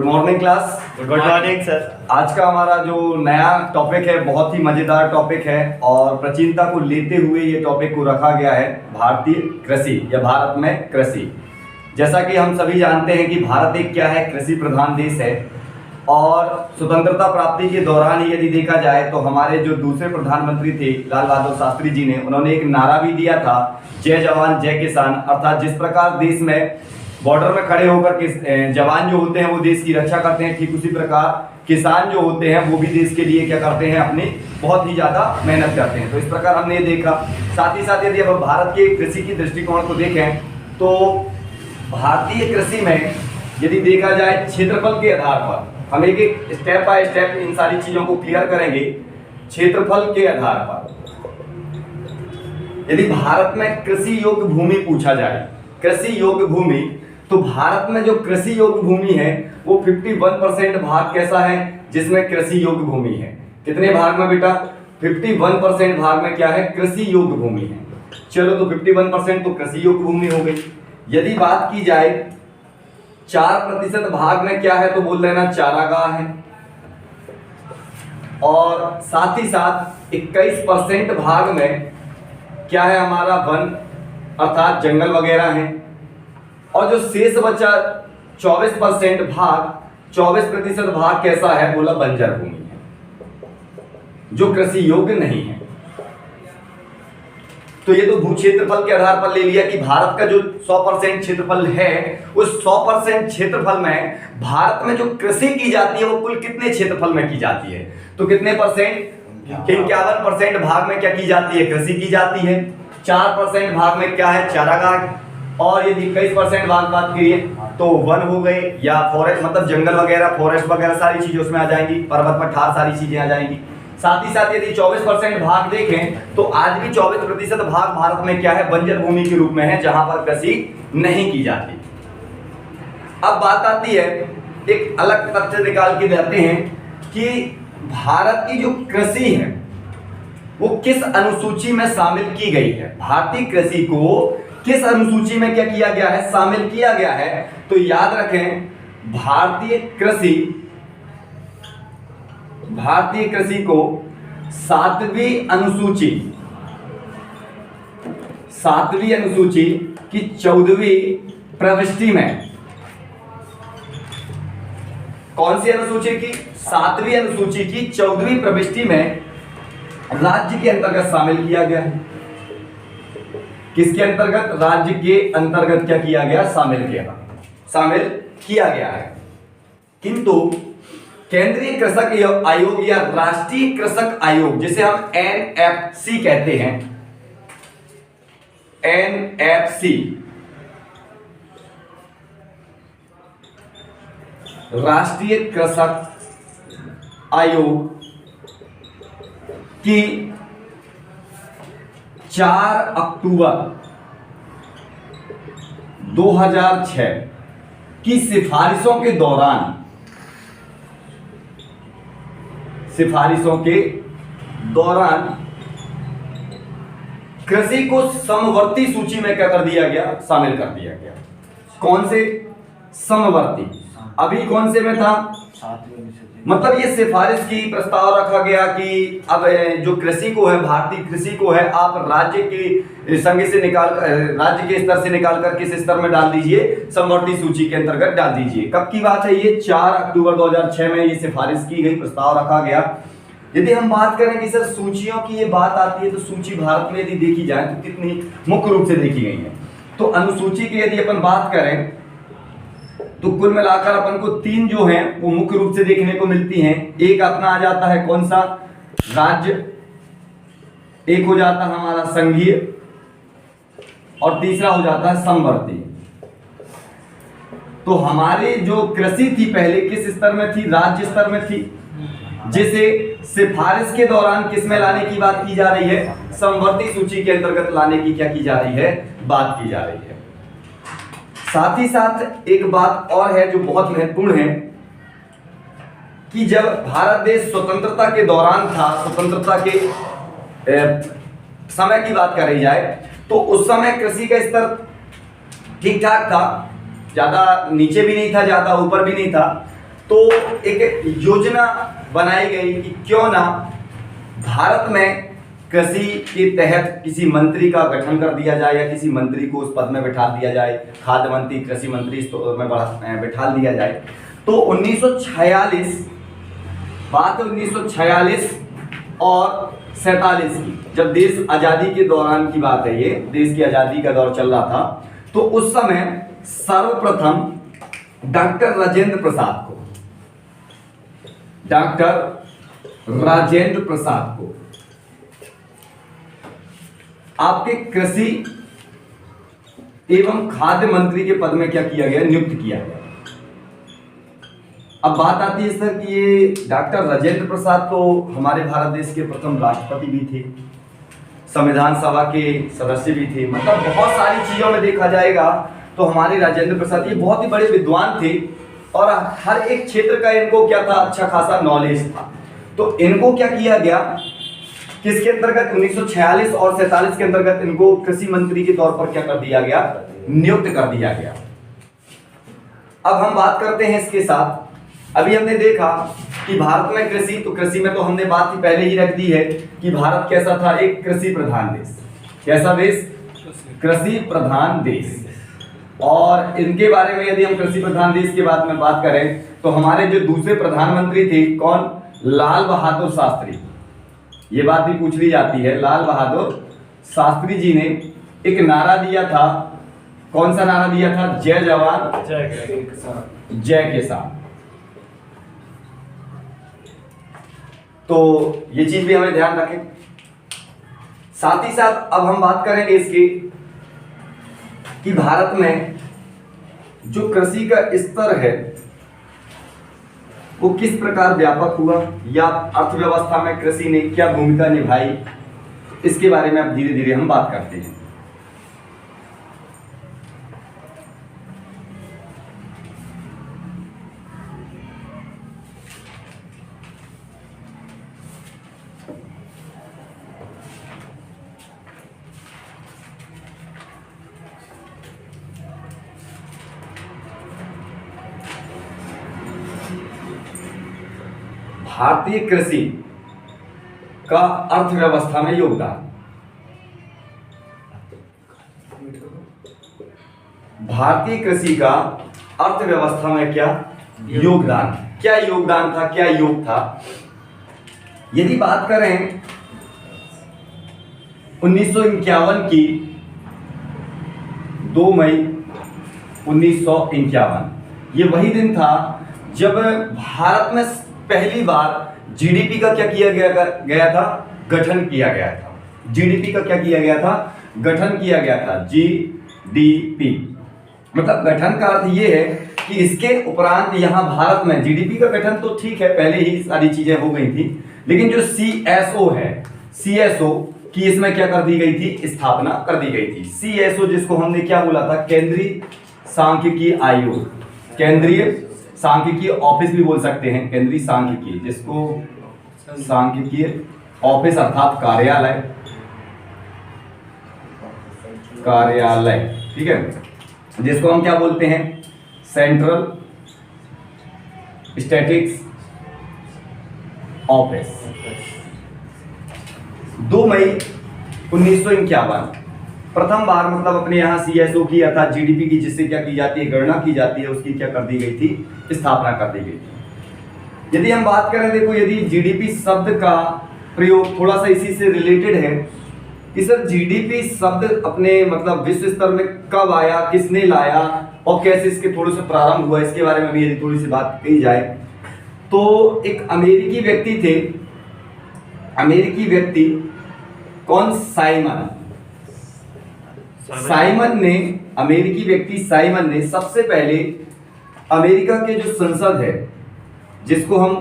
Morning class. Good morning sir. आज का हमारा जो नया टॉपिक है बहुत ही मजेदार टॉपिक है और प्राचीनता को लेते हुए ये टॉपिक को रखा गया है भारतीय कृषि या भारत में कृषि। जैसा कि हम सभी जानते हैं कि भारत एक क्या है, कृषि प्रधान देश है और स्वतंत्रता प्राप्ति के दौरान ही यदि देखा जाए तो हमारे जो दूसरे प्रधानमंत्री थे लाल बहादुर शास्त्री जी ने, उन्होंने एक नारा भी दिया था, जय जवान जय किसान। अर्थात जिस प्रकार देश में बॉर्डर में खड़े होकर जवान जो होते हैं वो देश की रक्षा करते हैं, ठीक उसी प्रकार किसान जो होते हैं वो भी देश के लिए क्या करते हैं, अपनी बहुत ही ज़्यादा मेहनत करते हैं। तो इस प्रकार हमने ये देखा। साथ ही साथ यदि अब भारत के कृषि की दृष्टिकोण को देखें तो भारतीय कृषि में यदि देखा जाए क्षेत्रफल के आधार पर, हम एक एक स्टेप बाय स्टेप इन सारी चीज़ों को क्लियर करेंगे। क्षेत्रफल के आधार पर यदि भारत में कृषि योग्य भूमि पूछा जाए, कृषि योग्य भूमि, तो भारत में जो कृषि योग्य भूमि है वो 51% भाग कैसा है जिसमें कृषि योग्य भूमि है। कितने भाग में बेटा? 51% भाग में क्या है, कृषि योग्य भूमि है। चलो तो 51% तो कृषि योग्य भूमि हो गई। यदि बात की जाए 4% भाग में क्या है तो बोल देना चारागाह है, और साथ ही साथ 21% भाग में क्या है हमारा वन अर्थात जंगल वगैरह है, और जो शेष बचा 24% भाग, 24% भाग कैसा है, बोला बंजर भूमि है जो कृषि योग्य नहीं है। तो ये तो भू क्षेत्रफल के आधार पर ले लिया कि भारत का जो 100% क्षेत्रफल है उस 100% क्षेत्रफल में भारत में जो कृषि की जाती है वो कुल कितने क्षेत्रफल में की जाती है, तो कितने परसेंट? 51% भाग में क्या की जाती है, कृषि की जाती है। 4% भाग में क्या है, चारागाह, और यदि 21% भाग बात करिए तो वन हो गए या फॉरेस्ट, मतलब जंगल वगैरह, फॉरेस्ट वगैरह सारी चीजें उसमें आ जाएंगी, पर्वत पठार सारी चीजें आ जाएंगी। साथ ही साथ यदि 24% भाग देखें तो आज भी 24% भाग भारत में क्या है, बंजर भूमि के रूप में है जहां पर कृषि नहीं की जाती। अब बात आती है, एक अलग तथ्य निकाल के देते हैं कि भारत की जो कृषि है वो किस अनुसूची में शामिल की गई है। भारतीय कृषि को किस अनुसूची में क्या किया गया है, शामिल किया गया है। तो याद रखें, भारतीय कृषि को 7वीं अनुसूची की 14वीं प्रविष्टि में, कौन सी अनुसूची की? 7वीं अनुसूची की 14वीं प्रविष्टि में राज्य के अंतर्गत शामिल किया गया है। किसके अंतर्गत? राज्य के अंतर्गत क्या किया गया, शामिल किया गया है। किंतु केंद्रीय कृषक आयोग या राष्ट्रीय कृषक आयोग, जिसे हम एनएफसी कहते हैं, एनएफसी, राष्ट्रीय कृषक आयोग की 4 अक्टूबर 2006 की सिफारिशों के दौरान कृषि को समवर्ती सूची में क्या कर दिया गया, शामिल कर दिया गया। कौन से? समवर्ती। अभी कौन से में था? मतलब ये सिफारिश की प्रस्ताव रखा गया कि अब जो कृषि को है, भारतीय कृषि को है, आप राज्य के संघ से राज्य के स्तर से निकालकर किस स्तर में डाल दीजिए, समवर्ती सूची के अंतर्गत डाल दीजिए। कब की बात है ये? 4 अक्टूबर 2006 में ये सिफारिश की गई, प्रस्ताव रखा गया। यदि हम बात करें कि सर सूचियों की ये बात आती है तो सूची भारत में यदि देखी जाए तो कितनी मुख्य रूप से देखी गई है, तो अनुसूची की यदि अपन बात करें तो कुल मिलाकर अपन को 3 जो हैं वो मुख्य रूप से देखने को मिलती हैं। एक अपना आ जाता है कौन सा, राज्य, एक हो जाता है हमारा संघीय, और तीसरा हो जाता है समवर्ती। तो हमारी जो कृषि थी पहले किस स्तर में थी, राज्य स्तर में थी, जिसे सिफारिश के दौरान किस में लाने की बात की जा रही है, समवर्ती सूची के अंतर्गत लाने की क्या की जा रही है, बात की जा रही है। साथ ही साथ एक बात और है जो बहुत महत्वपूर्ण है कि जब भारत देश स्वतंत्रता के दौरान था, स्वतंत्रता के समय की बात करी जाए तो उस समय कृषि का स्तर ठीक ठाक था, ज्यादा नीचे भी नहीं था, ज्यादा ऊपर भी नहीं था। तो एक योजना बनाई गई कि क्यों ना भारत में कृषि के तहत किसी मंत्री का गठन कर दिया जाए या किसी मंत्री को उस पद में बैठा दिया जाए, खाद्य मंत्री, कृषि मंत्री इस में बैठा दिया जाए। तो 1946 बात है 1946 और 47 की, जब देश आजादी के दौरान की बात है, ये देश की आजादी का दौर चल रहा था। तो उस समय सर्वप्रथम डॉक्टर राजेंद्र प्रसाद को आपके कृषि एवं खाद्य मंत्री के पद में क्या किया गया, नियुक्त किया गया। अब बात आती है सर कि ये डॉक्टर राजेंद्र प्रसाद तो हमारे भारत देश के प्रथम राष्ट्रपति भी थे, संविधान सभा के सदस्य भी थे, मतलब बहुत सारी चीजों में देखा जाएगा तो हमारे राजेंद्र प्रसाद ये बहुत ही बड़े विद्वान थे और हर एक क्षेत्र का इनको क्या था, अच्छा खासा नॉलेज था। तो इनको क्या किया गया, किसके अंतर्गत 1946 और 47 के अंतर्गत इनको कृषि मंत्री के तौर पर क्या कर दिया गया, नियुक्त कर दिया गया। अब हम बात करते हैं इसके साथ, अभी हमने देखा कि भारत में कृषि, तो कृषि में तो हमने बात ही पहले ही रख दी है कि भारत कैसा था, एक कृषि प्रधान देश। कैसा देश, कृषि प्रधान देश। और इनके बारे में यदि हम कृषि प्रधान देश के बारे में बात करें तो हमारे जो दूसरे प्रधानमंत्री थे कौन, लाल बहादुर शास्त्री, ये बात भी पूछ ली जाती है। लाल बहादुर शास्त्री जी ने एक नारा दिया था, कौन सा नारा दिया था, जय जवान जय किसान। तो ये चीज भी हमें ध्यान रखें। साथ ही साथ अब हम बात करेंगे इसकी कि भारत में जो कृषि का स्तर है वो किस प्रकार व्यापक हुआ या अर्थव्यवस्था में कृषि ने क्या भूमिका निभाई, इसके बारे में अब धीरे धीरे हम बात करते हैं। भारतीय कृषि का अर्थव्यवस्था में योगदान, भारतीय कृषि का अर्थव्यवस्था में क्या योगदान, क्या योगदान था, क्या योग था। यदि बात करें 1951 की, 2 मई 1951, ये वही दिन था जब भारत में पहली बार जीडीपी का क्या किया गया था, गठन किया गया था। जीडीपी का क्या किया गया था, गठन किया गया था। जीडीपी मतलब गठन का अर्थ ये है कि इसके उपरांत यहाँ भारत में जीडीपी का गठन तो ठीक है, पहले ही सारी चीजें हो गई थी, लेकिन जो सीएसओ है, सीएसओ की इसमें क्या कर दी गई थी, स्थापना कर दी गई थी। सीएसओ जिसको हमने क्या बोला था, केंद्रीय सांख्यिकी आयोग, केंद्रीय सांख्यिकीय ऑफिस भी बोल सकते हैं, केंद्रीय सांख्यिकीय, जिसको सांख्यिकीय ऑफिस अर्थात कार्यालय, कार्यालय, ठीक है, जिसको हम क्या बोलते हैं, सेंट्रल स्टैटिस्टिक्स ऑफिस। 2 मई 1951 प्रथम बार मतलब अपने यहाँ सीएसओ किया था, जीडीपी की जिससे क्या की जाती है, गणना की जाती है, उसकी क्या कर दी गई थी, स्थापना कर दी गई थी। यदि हम बात करें, देखो यदि जीडीपी शब्द का प्रयोग थोड़ा सा इसी से रिलेटेड है कि सर जीडीपी शब्द अपने मतलब विश्व स्तर में कब आया, किसने लाया और कैसे इसके थोड़े से प्रारंभ हुआ, इसके बारे में भी यदि थोड़ी सी बात कही जाए तो एक अमेरिकी व्यक्ति थे, अमेरिकी व्यक्ति कौन, साइमन, साइमन ने, अमेरिकी व्यक्ति साइमन ने सबसे पहले अमेरिका के जो संसद है, जिसको हम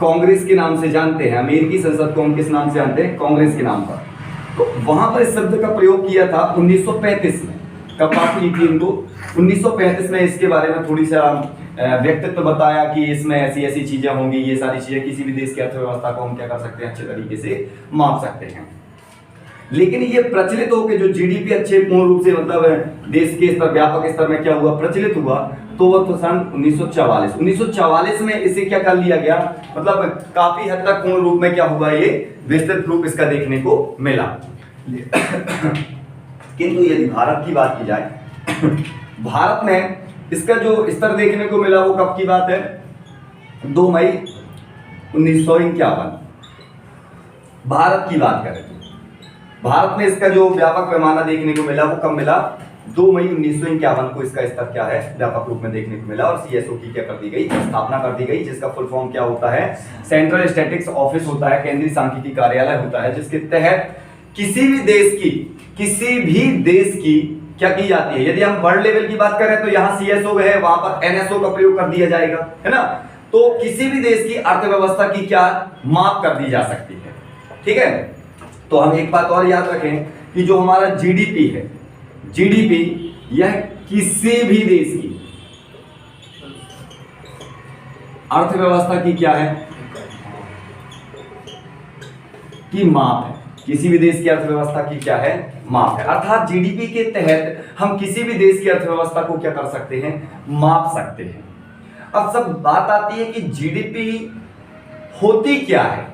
कांग्रेस के नाम से जानते हैं, अमेरिकी संसद को हम किस नाम से जानते हैं, कांग्रेस के नाम पर, तो वहां पर इस शब्द का प्रयोग किया था 1935 में। कब बात की थी इनको, 1935 में इसके बारे में थोड़ी सा व्यक्तित्व बताया कि इसमें ऐसी ऐसी चीजें होंगी, ये सारी चीजें किसी भी देश की अर्थव्यवस्था को हम क्या कर सकते हैं, अच्छे तरीके से माप सकते हैं। लेकिन ये प्रचलित होकर जो जीडीपी अच्छे पूर्ण रूप से मतलब देश के स्तर व्यापक स्तर में क्या हुआ, प्रचलित हुआ, तो वो तो सन 1944 में इसे क्या कर लिया गया, मतलब काफी हद तक पूर्ण रूप में क्या हुआ, ये विस्तृत रूप इसका देखने को मिला। किंतु यदि भारत की बात की जाए, भारत में इसका जो स्तर देखने को मिला वो कब की बात है, 2 मई 1951। भारत की बात करें तो भारत में इसका जो व्यापक पैमाना देखने को मिला वो कब मिला, 2 मई 1951 को इसका स्तर क्या है, व्यापक रूप में देखने को मिला। और सीएसओ की क्या कर दी गई, स्थापना कर दी गई, जिसका फुल फॉर्म क्या होता है, सेंट्रल स्टैटिस्टिक्स ऑफिस होता है, केंद्रीय सांख्यिकी कार्यालय होता है, जिसके तहत किसी भी देश की क्या की जाती है। यदि हम वर्ल्ड लेवल की बात करें तो यहाँ सीएसओ है, वहां पर एनएसओ का प्रयोग कर दिया जाएगा, है ना। तो किसी भी देश की अर्थव्यवस्था की क्या माप कर दी जा सकती है, ठीक है। तो हम एक बात और याद रखें कि जो हमारा जीडीपी है, जीडीपी यह किसी भी देश की अर्थव्यवस्था की क्या है, की माप है। किसी भी देश की अर्थव्यवस्था की क्या है, माप है। अर्थात जीडीपी के तहत हम किसी भी देश की अर्थव्यवस्था को क्या कर सकते हैं, माप सकते हैं। अब सब बात आती है कि जीडीपी होती क्या है,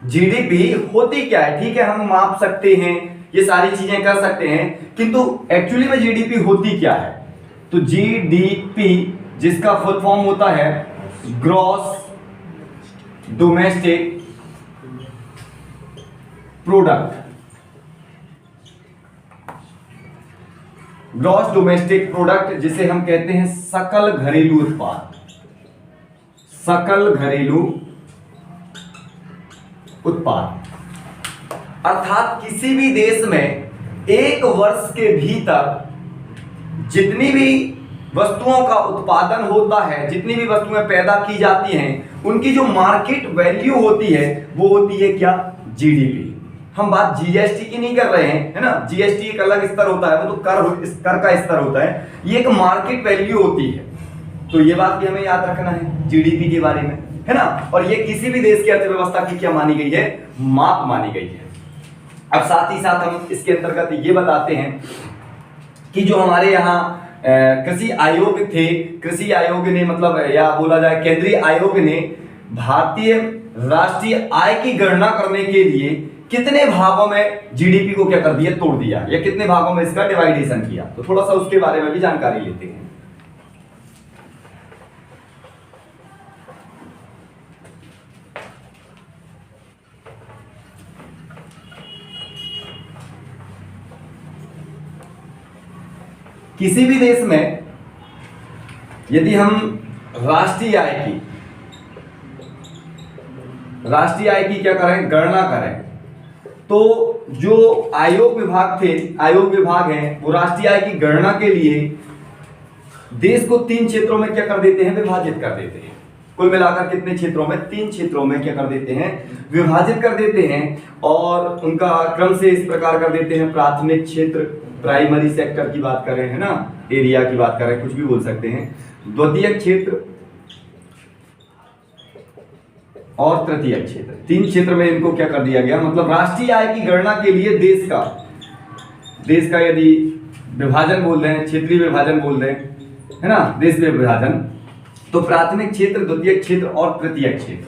जीडीपी होती क्या है। ठीक है, हम माप सकते हैं, ये सारी चीजें कर सकते हैं, किंतु एक्चुअली में जीडीपी होती क्या है। तो जीडीपी जिसका फुल फॉर्म होता है gross domestic product, gross domestic product जिसे हम कहते हैं सकल घरेलू उत्पाद, सकल घरेलू उत्पाद। अर्थात किसी भी देश में एक वर्ष के भीतर जितनी भी वस्तुओं का उत्पादन होता है, जितनी भी वस्तुएं पैदा की जाती हैं, उनकी जो मार्केट वैल्यू होती है वो होती है क्या, जीडीपी। हम बात जीएसटी की नहीं कर रहे हैं, है ना। जीएसटी एक अलग स्तर होता है, वो तो कर का स्तर होता है, ये एक मार्केट वैल्यू होती है। तो ये बात भी हमें याद रखना है जीडीपी के बारे में, है ना। और ये किसी भी देश की अर्थव्यवस्था की क्या मानी गई है, माप मानी गई है। अब साथ ही साथ हम इसके अंतर्गत ये बताते हैं कि जो हमारे यहाँ कृषि आयोग थे, कृषि आयोग ने मतलब या बोला जाए केंद्रीय आयोग ने भारतीय राष्ट्रीय आय की गणना करने के लिए कितने भागों में जीडीपी को क्या कर दिया, तोड़ दिया, या कितने भागों में इसका डिवाइडेशन किया। तो थोड़ा सा उसके बारे में भी जानकारी लेते हैं। किसी भी देश में यदि हम राष्ट्रीय आय की क्या करें, गणना करें, तो जो आयोग विभाग हैं, वो राष्ट्रीय आय की गणना के लिए देश को 3 क्षेत्रों में क्या कर देते हैं, विभाजित कर देते हैं। कुल मिलाकर कितने क्षेत्रों में, 3 क्षेत्रों में क्या कर देते हैं, विभाजित कर देते हैं। और उनका क्रम से इस प्रकार कर देते हैं, प्राथमिक क्षेत्र, प्राइमरी सेक्टर की बात करें, है ना, एरिया की बात करें, कुछ भी बोल सकते हैं, द्वितीयक क्षेत्र और तृतीयक क्षेत्र। 3 क्षेत्र में इनको क्या कर दिया गया, मतलब राष्ट्रीय आय की गणना के लिए देश का यदि विभाजन बोल रहे हैं, क्षेत्रीय विभाजन बोल रहे हैं, है ना, देश में विभाजन, तो प्राथमिक क्षेत्र, द्वितीयक क्षेत्र और तृतीयक क्षेत्र,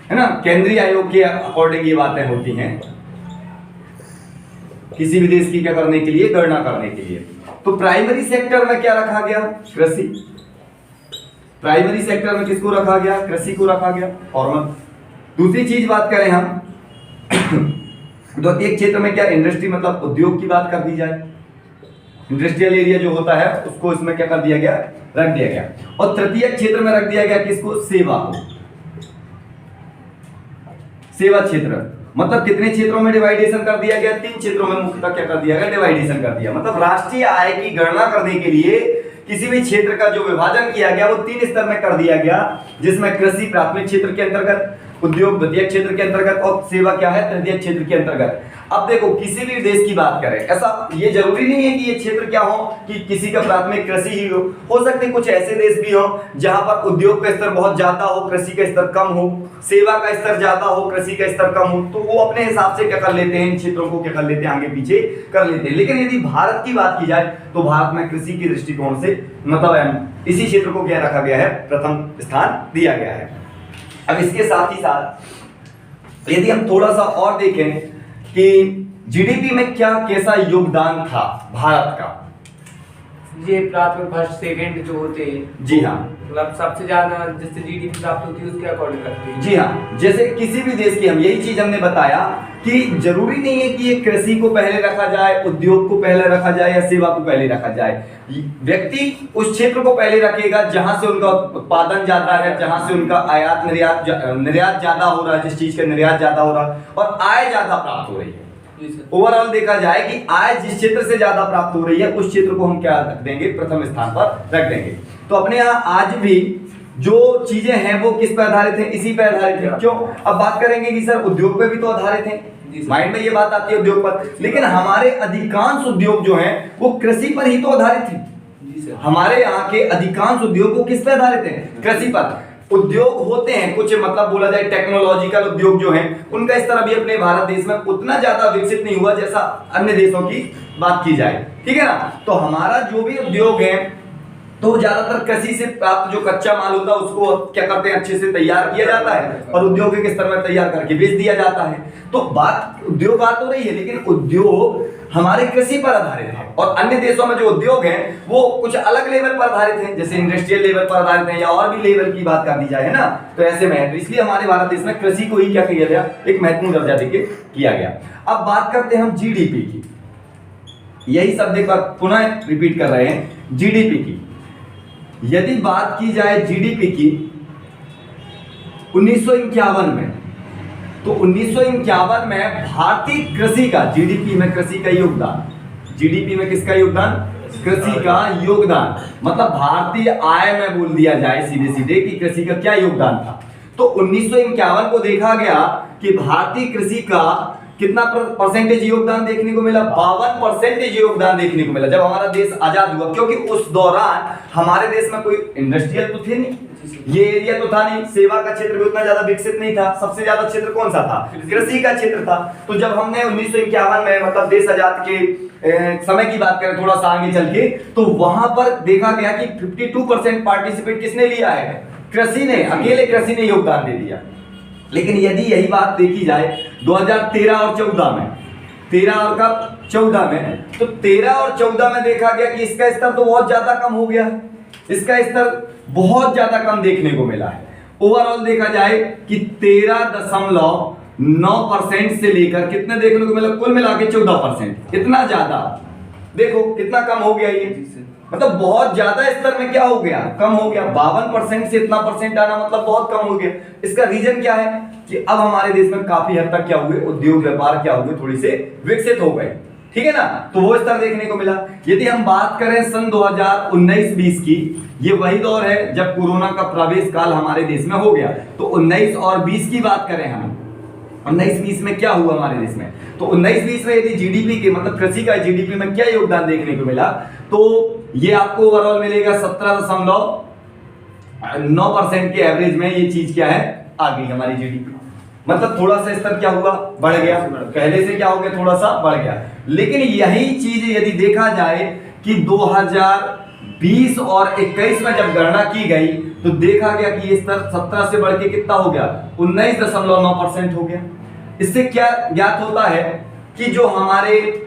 है ना। केंद्रीय आयोग के अकॉर्डिंग ये बातें होती हैं किसी भी देश की क्या करने के लिए, गणना करने के लिए। तो प्राइमरी सेक्टर में क्या रखा गया, कृषि। प्राइमरी सेक्टर में किसको रखा गया, कृषि को रखा गया। और दूसरी चीज बात करें हम द्वितीयक क्षेत्र में क्या, इंडस्ट्री मतलब उद्योग की बात कर दी जाए, इंडस्ट्रियल एरिया जो होता है उसको इसमें क्या कर दिया गया, रख दिया गया। और तृतीयक क्षेत्र में रख दिया गया किसको, सेवा को, सेवा क्षेत्र। मतलब कितने क्षेत्रों में डिवाइडेशन कर दिया गया, 3 क्षेत्रों में मुख्यतः क्या कर दिया गया, डिवाइडेशन कर दिया। मतलब राष्ट्रीय आय की गणना करने के लिए किसी भी क्षेत्र का जो विभाजन किया गया वो 3 स्तर में कर दिया गया, जिसमें कृषि प्राथमिक क्षेत्र के अंतर्गत, उद्योग द्वितीय क्षेत्र के अंतर्गत और सेवा क्या है तृतीय क्षेत्र के अंतर्गत। अब देखो किसी भी देश की बात करें, ऐसा ये जरूरी नहीं है कि ये क्षेत्र क्या हो कि किसी का प्राथमिक कृषि ही हो सकते कुछ ऐसे देश भी हो जहां पर उद्योग का स्तर बहुत ज्यादा हो, कृषि का स्तर कम हो, सेवा का स्तर ज्यादा हो, कृषि का स्तर कम हो, तो वो अपने हिसाब से क्या कर लेते हैं, इन क्षेत्रों को क्या कर लेते हैं, आगे पीछे कर लेते हैं। लेकिन यदि भारत की बात की जाए तो भारत में कृषि के दृष्टिकोण से मतलब इसी क्षेत्र को क्या रखा गया है, प्रथम स्थान दिया गया है। अब इसके साथ ही साथ यदि हम थोड़ा सा और देखें कि जीडीपी में क्या कैसा योगदान था भारत का, ये प्राथमिक फर्स्ट सेकंड जो होते हैं, जी हाँ, मतलब सबसे ज्यादा जिससे जीडीपी प्राप्त होती है उसके अकॉर्डिंग रखते हैं। जी हाँ, जैसे किसी भी देश की हम यही चीज हमने बताया कि जरूरी नहीं है कि ये कृषि को पहले रखा जाए, उद्योग को पहले रखा जाए या सेवा को पहले रखा जाए। व्यक्ति उस क्षेत्र को पहले रखेगा जहां से उनका उत्पादन ज्यादा है, जहां से उनका आयात निर्यात ज्यादा हो रहा है, जिस चीज का निर्यात ज्यादा हो रहा है और आय ज्यादा प्राप्त हो रही है। ओवरऑल देखा जाए कि आय जिस क्षेत्र से ज्यादा प्राप्त हो रही है उस क्षेत्र को हम क्या रख देंगे, प्रथम स्थान पर रख देंगे। तो अपने यहाँ आज भी जो चीजें हैं वो किस पर आधारित है, इसी पर आधारित है। क्यों? अब बात करेंगे कि सर उद्योग पे भी तो आधारित है, माइंड में ये बात आती है उद्योग पर, लेकिन हमारे अधिकांश उद्योग जो हैं वो कृषि पर ही तो आधारित है। हमारे यहाँ के अधिकांश उद्योग वो किस पर आधारित है, कृषि पर। उद्योग होते हैं कुछ मतलब बोला जाए टेक्नोलॉजिकल उद्योग जो हैं उनका स्तर अभी अपने भारत देश में उतना ज्यादा विकसित नहीं हुआ जैसा अन्य देशों की बात की जाए, ठीक है ना। तो हमारा जो भी उद्योग है तो ज्यादातर कृषि से प्राप्त जो कच्चा माल होता है उसको क्या करते हैं, अच्छे से तैयार किया जाता है और औद्योगिक स्तर में तैयार करके बेच दिया जाता है। तो बात उद्योग बात हो रही है, लेकिन उद्योग हमारे कृषि पर आधारित है और अन्य देशों में जो उद्योग हैं वो कुछ अलग लेवल पर आधारित हैं, जैसे इंडस्ट्रियल लेवल पर आधारित हैं या और भी लेवल की बात कर दी जाए, है ना। तो ऐसे में तो इसलिए हमारे भारत देश में कृषि को ही क्या किया गया, एक महत्वपूर्ण दर्जा देके किया गया। अब बात करते हैं हम जीडीपी की, यही शब्द एक बार पुनः रिपीट कर रहे हैं, जीडीपी की। यदि बात की जाए जीडीपी की 1951 में, तो 1951 में भारतीय कृषि का जीडीपी में कृषि का योगदान, जीडीपी में किसका योगदान, कृषि का योगदान, मतलब भारतीय आय में बोल दिया जाए सीधे सीधे कि कृषि का क्या योगदान था। तो 1951 को देखा गया कि भारतीय कृषि का कितना परसेंटेज योगदान देखने को मिला, 52% योगदान देखने को मिला जब हमारा देश आजाद हुआ। क्योंकि उस दौरान हमारे देश में कोई इंडस्ट्रियल तो थे नहीं, ये एरिया तो था नहीं, सेवा का क्षेत्र भी उतना ज्यादा विकसित नहीं था। सबसे ज्यादा क्षेत्र कौन सा था, कृषि का क्षेत्र था। तो जब हमने 1951 में मतलब देश आजाद के समय की बात करें थोड़ा सा आगे चल के, तो वहां पर देखा गया कि 52% पार्टिसिपेट किसने लिया है, कृषि ने, अकेले कृषि ने योगदान दे दिया। लेकिन यदि यही बात देखी जाए 2013 और 14 में, 13 और कब 14 में, तो 13 और 14 में देखा गया कि इसका स्तर तो बहुत ज्यादा कम हो गया, इसका स्तर बहुत ज्यादा कम देखने को मिला है। ओवरऑल देखा जाए कि 13.9% से लेकर कितने देखने को मिला, कुल मिला के 14%, इतना ज्यादा देखो कितना कम हो गया ये, मतलब बहुत ज्यादा स्तर में क्या हो गया, कम हो गया। 52% से इतना परसेंट आना मतलब बहुत कम हो गया। इसका रीजन क्या है कि अब हमारे देश में काफी हद तक क्या हुए, उद्योग व्यापार क्या हुए, थोड़ी से विकसित हो गए, ठीक है ना। तो वो स्तर देखने को मिला। यदि हम बात करें सन 2019-20 की, ये वही दौर है जब कोरोना का प्रवेश काल हमारे देश में हो गया। तो 19 और 20 की बात करें हम, 19-20 में क्या हुआ हमारे देश में, तो 19-20 में यदि जीडीपी के मतलब कृषि का जीडीपी में क्या योगदान देखने को मिला, तो ये आपको ओवरऑल मिलेगा 17.9% के एवरेज में ये चीज क्या है, आ गई हमारी जीडीपी। मतलब थोड़ा सा स्तर क्या हुआ, बढ़ गया, पहले से क्या हो गया, थोड़ा सा बढ़ गया। लेकिन यही चीज यदि देखा जाए कि 2020 और 21 में जब गणना की गई तो देखा गया कि ये स्तर 17 से बढ़ के कितना हो गया, 19.9% हो गया। इससे क्या ज्ञात होता है कि जो हमारे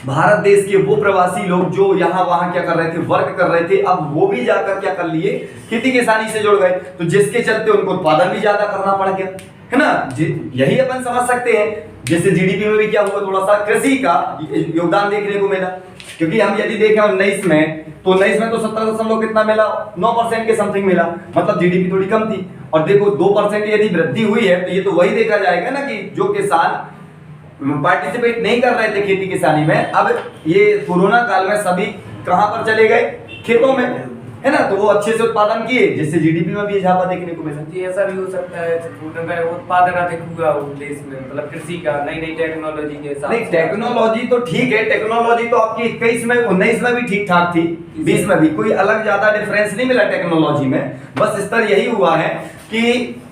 भारत देश के वो प्रवासी लोग जो यहाँ वहां क्या कर रहे थे, वर्क कर रहे थे, अब वो भी जाकर क्या कर लिए, खेती किसानी से जुड़ गए। तो जिसके चलते उनको उत्पादन भी ज्यादा करना पड़ गया, है ना। यही अपन समझ सकते हैं। जैसे जीडीपी में भी क्या हुआ, थोड़ा सा कृषि का योगदान देखने को मिला। क्योंकि हम यदि देखें 19 में, तो 19 में तो 17 कितना मिला, 9% के समथिंग मिला, मतलब जीडीपी थोड़ी कम थी। और देखो 2% यदि वृद्धि हुई है तो ये तो वही देखा जाएगा ना कि जो किसान पार्टिसिपेट नहीं कर रहे थे खेती किसानी में, अब ये कोरोना काल में सभी कहां पर चले गए, खेतों में। है ना, तो वो अच्छे से उत्पादन किए, जिससे जीडीपी में भी इजाफा देखने को मिला। जी ऐसा भी हो सकता है उनका उत्पादन अधिक हुआ उस देश में, मतलब कृषि का नई नई टेक्नोलॉजी के साथ। नहीं, टेक्नोलॉजी तो ठीक है, टेक्नोलॉजी तो आपकी 21 में 19 में भी ठीक ठाक थी, 20 में भी कोई अलग ज्यादा डिफरेंस नहीं मिला टेक्नोलॉजी में। बस स्तर यही हुआ है कि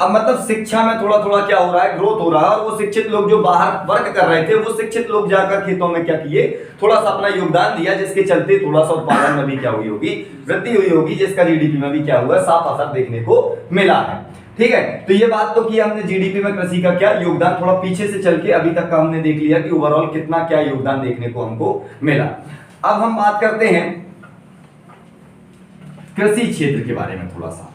अब मतलब शिक्षा में थोड़ा थोड़ा क्या हो रहा है, ग्रोथ हो रहा है, और वो शिक्षित लोग जो बाहर वर्क कर रहे थे, वो शिक्षित लोग जाकर खेतों में क्या किए, थोड़ा सा अपना योगदान दिया, जिसके चलते थोड़ा सा उत्पादन में भी क्या हुई होगी, वृद्धि हुई होगी, जिसका जीडीपी में भी क्या हुआ, साफ असर देखने को मिला है। ठीक है, तो ये बात तो की हमने जीडीपी में कृषि का क्या योगदान। थोड़ा पीछे से चल के अभी तक का हमने देख लिया कि ओवरऑल कितना क्या योगदान देखने को हमको मिला। अब हम बात करते हैं कृषि क्षेत्र के बारे में थोड़ा सा।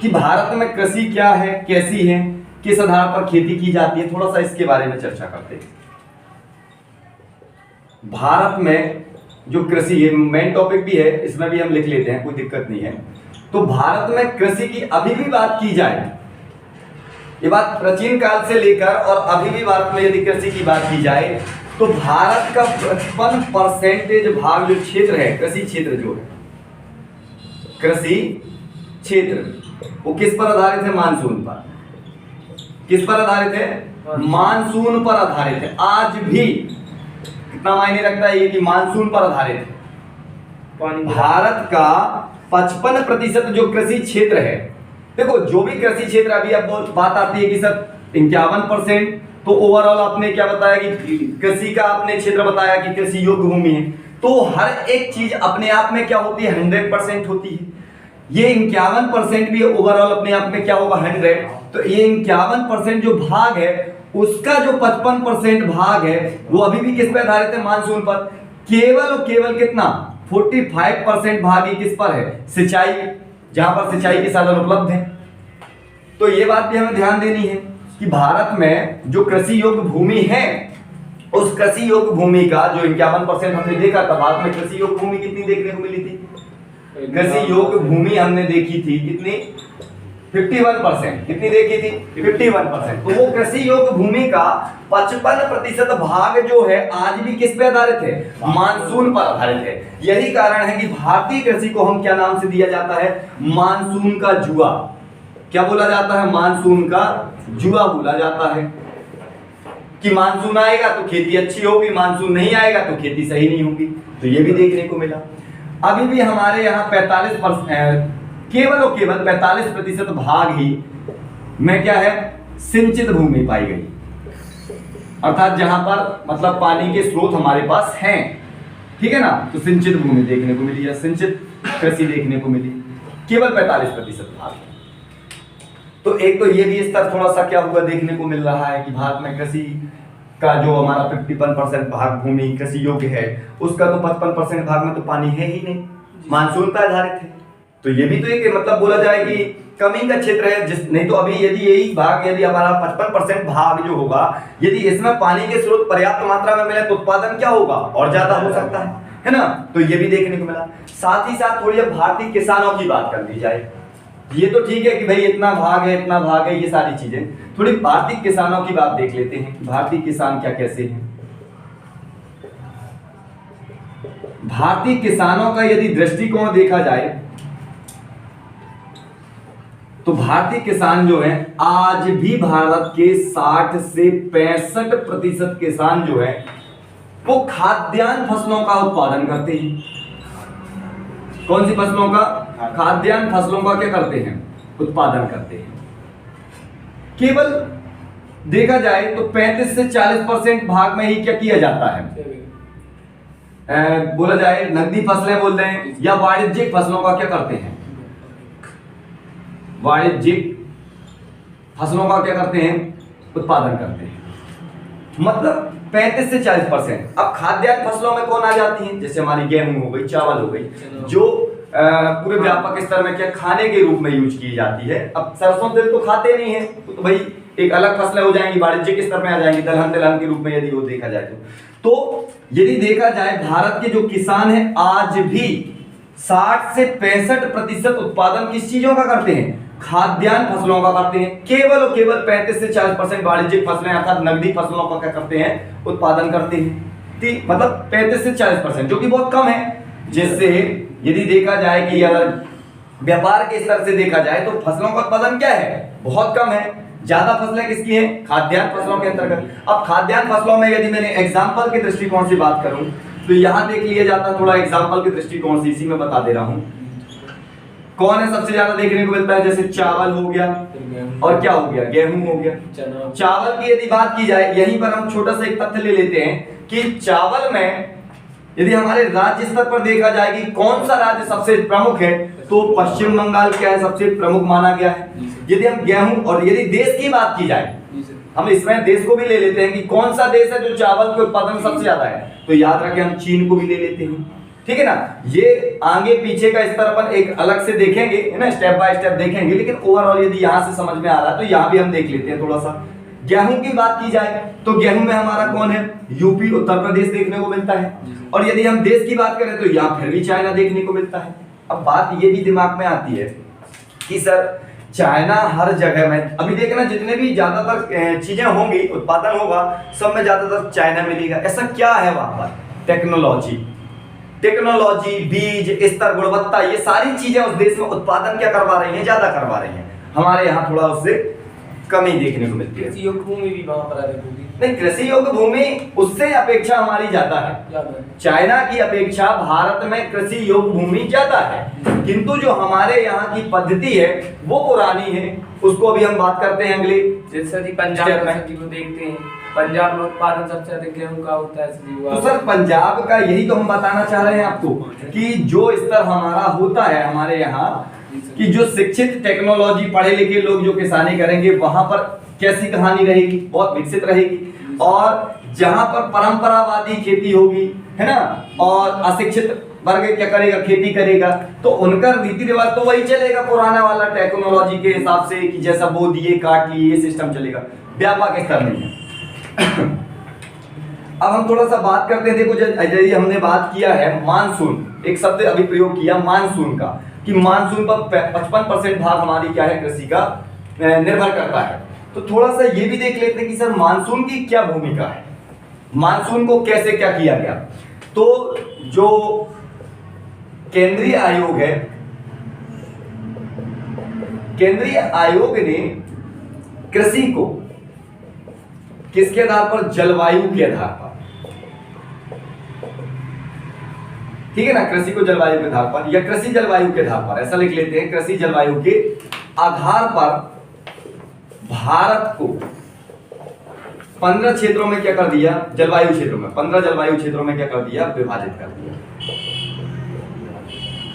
कि भारत में कृषि क्या है, कैसी है, किस आधार पर खेती की जाती है, थोड़ा सा इसके बारे में चर्चा करते हैं। भारत में जो कृषि है, मेन टॉपिक भी है, इसमें भी हम लिख लेते हैं, कोई दिक्कत नहीं है। तो भारत में कृषि की अभी भी बात की जाए, ये बात प्राचीन काल से लेकर और अभी भी भारत में यदि कृषि की बात की जाए, तो भारत का 55% भाग जो क्षेत्र है, कृषि क्षेत्र जो है, कृषि क्षेत्र वो किस पर आधारित है, मानसून पर। किस पर आधारित है, मानसून पर आधारित है। आज भी कितना मायने रखता है ये कि मानसून पर आधारित है। भारत का 55% जो कृषि क्षेत्र है, देखो जो भी कृषि क्षेत्र, अभी अब बात आती है कि सर 51%, तो ओवरऑल आपने क्या बताया कि कृषि का आपने क्षेत्र बताया कि कृषि योग्य भूमि है, तो हर एक चीज अपने आप में क्या होती है, 100% होती है। ये 51% भी ओवरऑल अपने आप में क्या होगा, 100। तो ये 51% जो भाग है, उसका जो 55% भाग है, वो अभी भी किस पे आधारित है, मानसून पर। केवल और केवल कितना, 45% भाग ही किस पर है, सिंचाई, जहां पर सिंचाई के साधन उपलब्ध हैं। तो ये बात भी हमें ध्यान देनी है कि भारत में जो कृषि योग्य भूमि है, उस कृषि योग्य भूमि का जो 51% हमने देखा था, भारत में कृषि योग्य भूमि कितनी देखने को मिली थी, कृषि योग्य भूमि हमने देखी थी कितनी, 51%। कितनी देखी थी, 51%। तो वो कृषि योग्य भूमि का 55% भाग जो है, आज भी किस पे आधारित है, मानसून पर आधारित है। यही कारण है कि भारतीय कृषि को हम क्या नाम से दिया जाता है, मानसून का जुआ। क्या बोला जाता है, मानसून का जुआ बोला जाता है। कि मानसून आएगा तो खेती अच्छी होगी, मानसून नहीं आएगा तो खेती सही नहीं होगी। तो ये भी देखने को मिला। अभी भी हमारे यहाँ 45%, केवल और केवल 45% भाग ही में क्या है, सिंचित भूमि पाई गई, अर्थात जहां पर मतलब पानी के स्रोत हमारे पास हैं, ठीक है ना, तो सिंचित भूमि देखने को मिली या सिंचित कृषि देखने को मिली, केवल 45% भाग। तो एक तो ये भी स्तर थोड़ा सा क्या हुआ देखने को मिल रहा है कि भारत में कृषि का जो हमारा 51% भाग भूमि कृषि योग्य है, उसका तो 55% भाग में तो पानी है ही नहीं, मानसून पर आधारित है। तो ये भी तो एक मतलब बोला जाए कि कमी का क्षेत्र है, जिस नहीं तो अभी यदि यही भाग, यदि हमारा 55% भाग जो होगा, यदि इसमें पानी के स्रोत पर्याप्त मात्रा में मिले तो उत्पादन क्या होगा, और ज्यादा हो सकता है ना। तो ये भी देखने को मिला। साथ ही साथ थोड़ी अब भारतीय किसानों की बात कर ली जाए। ये तो ठीक है कि भाई इतना भाग है, इतना भाग है, ये सारी चीजें, थोड़ी भारतीय किसानों की बात देख लेते हैं। भारतीय किसान क्या कैसे हैं। भारतीय किसानों का यदि दृष्टिकोण देखा जाए तो भारतीय किसान जो है, आज भी भारत के 60 से 65% किसान जो है वो खाद्यान्न फसलों का उत्पादन करते हैं। कौन सी फसलों का, खाद्यान्न फसलों का क्या करते हैं, उत्पादन करते हैं। केवल देखा जाए तो 35 से 40% भाग में ही क्या किया जाता है, बोला जाए नकदी फसलें बोल रहे हैं, या वाणिज्यिक फसलों का क्या करते हैं, वाणिज्यिक फसलों का क्या करते हैं, उत्पादन करते हैं। मतलब 35 से 40%। अब खाद्यान्न फसलों में कौन आ जाती है, जैसे हमारी गेहूं हो गई, चावल हो गई, जो पूरे व्यापक स्तर में क्या खाने के रूप में यूज की जाती है। अब सरसों तेल तो खाते नहीं है, तो भाई एक अलग फसलें हो जाएंगी, वाणिज्यिक स्तर में आ जाएंगी, दलहन तिलहन के रूप में यदि वो देखा जाए तो यदि देखा जाए भारत के जो किसान है, आज भी 60 से 65% उत्पादन किस चीजों का करते हैं, खाद्यान्न फसलों का करते हैं। केवल और केवल 35 से 40% वाणिज्यिक फसलें अर्थात नकदी फसलों का क्या करते हैं, उत्पादन करते हैं। ठीक, मतलब 35 से 40%, जो कि बहुत कम है। जिससे यदि देखा जाए कि अगर व्यापार के स्तर से देखा जाए तो फसलों का उत्पादन क्या है, बहुत कम है। ज्यादा फसलें किसकी हैं, खाद्यान्न फसलों के अंतर्गत। अब खाद्यान्न फसलों में यदि मैंने एग्जाम्पल के दृष्टिकोण से बात करूं तो यहां देख लिया जाता है, थोड़ा एग्जाम्पल के दृष्टिकोण से इसी में बता दे रहा हूं। कौन है सबसे ज्यादा देखने को मिलता है, जैसे चावल हो गया और क्या हो गया, गेहूं हो गया। चावल की यदि बात की जाए, यहीं पर हम छोटा सा एक तथ्य ले लेते हैं कि चावल में यदि हमारे राज्य स्तर पर देखा जाए कि कौन सा राज्य सबसे प्रमुख है, तो पश्चिम बंगाल क्या है, सबसे प्रमुख माना गया है। यदि हम गेहूं और यदि देश की बात की जाए, हम इसमें देश को भी ले लेते हैं कि कौन सा देश है जो चावल के उत्पादन सबसे ज्यादा है, तो याद रखें हम चीन को भी ले लेते हैं। ठीक है ना। ये आगे पीछे का स्तर अपन एक अलग से देखेंगे, है ना, स्टेप बाय स्टेप देखेंगे, लेकिन ओवरऑल यदि यहां से समझ में आ रहा है तो यहां भी हम देख लेते हैं थोड़ा सा। गेहूं की बात की जाए तो गेहूं में हमारा कौन है, यूपी उत्तर प्रदेश देखने को मिलता है। और यदि हम देश की बात करें तो यहाँ फिर भी चाइना देखने को मिलता है। अब बात ये भी दिमाग में आती है कि सर चाइना हर जगह में, अभी देखना जितने भी ज्यादातर चीजें होंगी, उत्पादन होगा, सब में ज्यादातर चाइना मिलेगा। ऐसा क्या है वहां पर, टेक्नोलॉजी, बीज, स्तर, गुणवत्ता, ये सारी चीजें उस देश में उत्पादन क्या करवा रही हैं, ज्यादा करवा रही हैं। हमारे यहाँ थोड़ा उससे कमी देखने को मिलती है। कृषि योग्य भूमि भी वहां पर अधिक होगी। नहीं, कृषि योग्य भूमि उससे अपेक्षा हमारी ज्यादा है। चाइना की अपेक्षा भारत में कृषि योग्य भूमि ज्यादा है, किंतु जो हमारे यहाँ की पद्धति है वो पुरानी है। उसको अभी हम बात करते हैं अगले। जैसे कि पंजाब में को देखते हैं, पंजाब में उत्पादन सबसे अधिक गेहूं का होता है। तो सर पंजाब का यही तो हम बताना चाह रहे हैं आपको कि जो स्तर हमारा होता है हमारे यहाँ, कि जो शिक्षित टेक्नोलॉजी पढ़े लिखे लोग जो किसानी करेंगे, वहां पर कैसी कहानी रहेगी, बहुत विकसित रहेगी। और जहां पर परंपरावादी खेती होगी, है ना, और अशिक्षित वर्ग क्या करेगा, खेती करेगा, तो उनका रीति रिवाज तो वही चलेगा पुराना वाला, टेक्नोलॉजी के हिसाब से कि जैसा बो दिए काट लिए, ये सिस्टम चलेगा। व्यापक स्तर नहीं है। अब हम थोड़ा सा बात करते हैं। देखो यदि हमने बात किया है मानसून, एक शब्द अभी प्रयोग किया मानसून का, कि मानसून पर 55% भाग हमारी क्या है, कृषि का निर्भर करता है। तो थोड़ा सा ये भी देख लेते हैं कि सर मानसून की क्या भूमिका है, मानसून को कैसे क्या किया गया। तो जो केंद्रीय आयोग है, केंद्रीय आयोग ने कृषि को किसके आधार पर, जलवायु के आधार पर, ठीक है ना, कृषि को जलवायु के आधार पर या कृषि जलवायु के आधार पर, ऐसा लिख लेते हैं, कृषि जलवायु के आधार पर भारत को 15 क्षेत्रों में क्या कर दिया, जलवायु क्षेत्रों में, 15 जलवायु क्षेत्रों में क्या कर दिया, विभाजित कर दिया।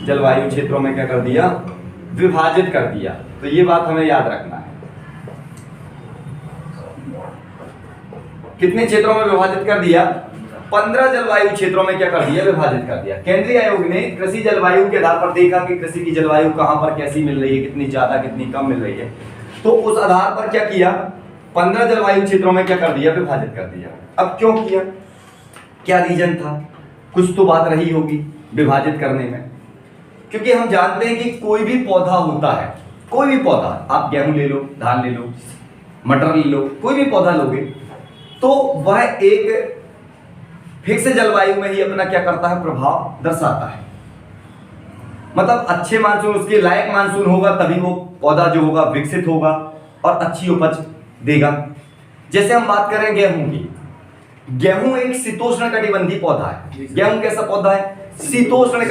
जलवायु क्षेत्रों में क्या कर दिया, विभाजित कर दिया। तो ये बात हमें याद रखना है। कितने क्षेत्रों में विभाजित कर दिया, 15 जलवायु क्षेत्रों में क्या कर दिया, विभाजित कर दिया। केंद्रीय आयोग ने कृषि जलवायु के आधार पर देखा कि कृषि की जलवायु कहां पर कैसी मिल रही है, कितनी ज्यादा कितनी कम मिल रही है, तो उस आधार पर क्या किया, 15 जलवायु क्षेत्रों में क्या कर दिया, विभाजित कर दिया। अब क्यों किया, क्या रीजन था, कुछ तो बात रही होगी विभाजित करने में। क्योंकि हम जानते हैं कि कोई भी पौधा होता है, कोई भी पौधा, आप गेहूं ले लो, धान ले लो, मटर ले लो, कोई भी पौधा लोगे तो वह एक फिक्स जलवायु में ही अपना क्या करता है, प्रभाव दर्शाता है। मतलब अच्छे मानसून, उसके लायक मानसून होगा तभी वो पौधा जो होगा विकसित होगा और अच्छी उपज देगा। जैसे हम बात करें गेहूं की, गेहूं एक शीतोष्ण कटिबंधीय पौधा है। गेहूं कैसा पौधा है, शीतोष्ण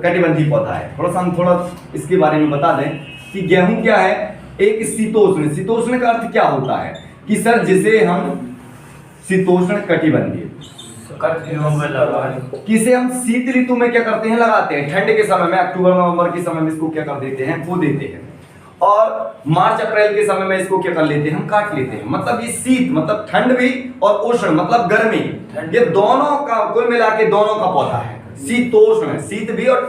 कटिबंधीय पौधा है। हम थोड़ा इसके बारे में बता दें कि गेहूं क्या है, एक शीतोष्ण, शीतोष्ण का अर्थ क्या होता है कि सर जिसे हम शीतोष्ण कटिबंधीय, किसे हम शीत ऋतु में क्या करते हैं, लगाते हैं। ठंड के समय में, अक्टूबर नवंबर के समय में इसको क्या कर देते हैं, बो देते हैं, और मार्च अप्रैल के समय में इसको क्या कर लेते हैं, हम काट लेते हैं। मतलब ये शीत मतलब ठंड भी और उष्ण मतलब गर्मी, ये दोनों का कुल मिला के दोनों का पौधा है। शीतोष्ण, शीत भी और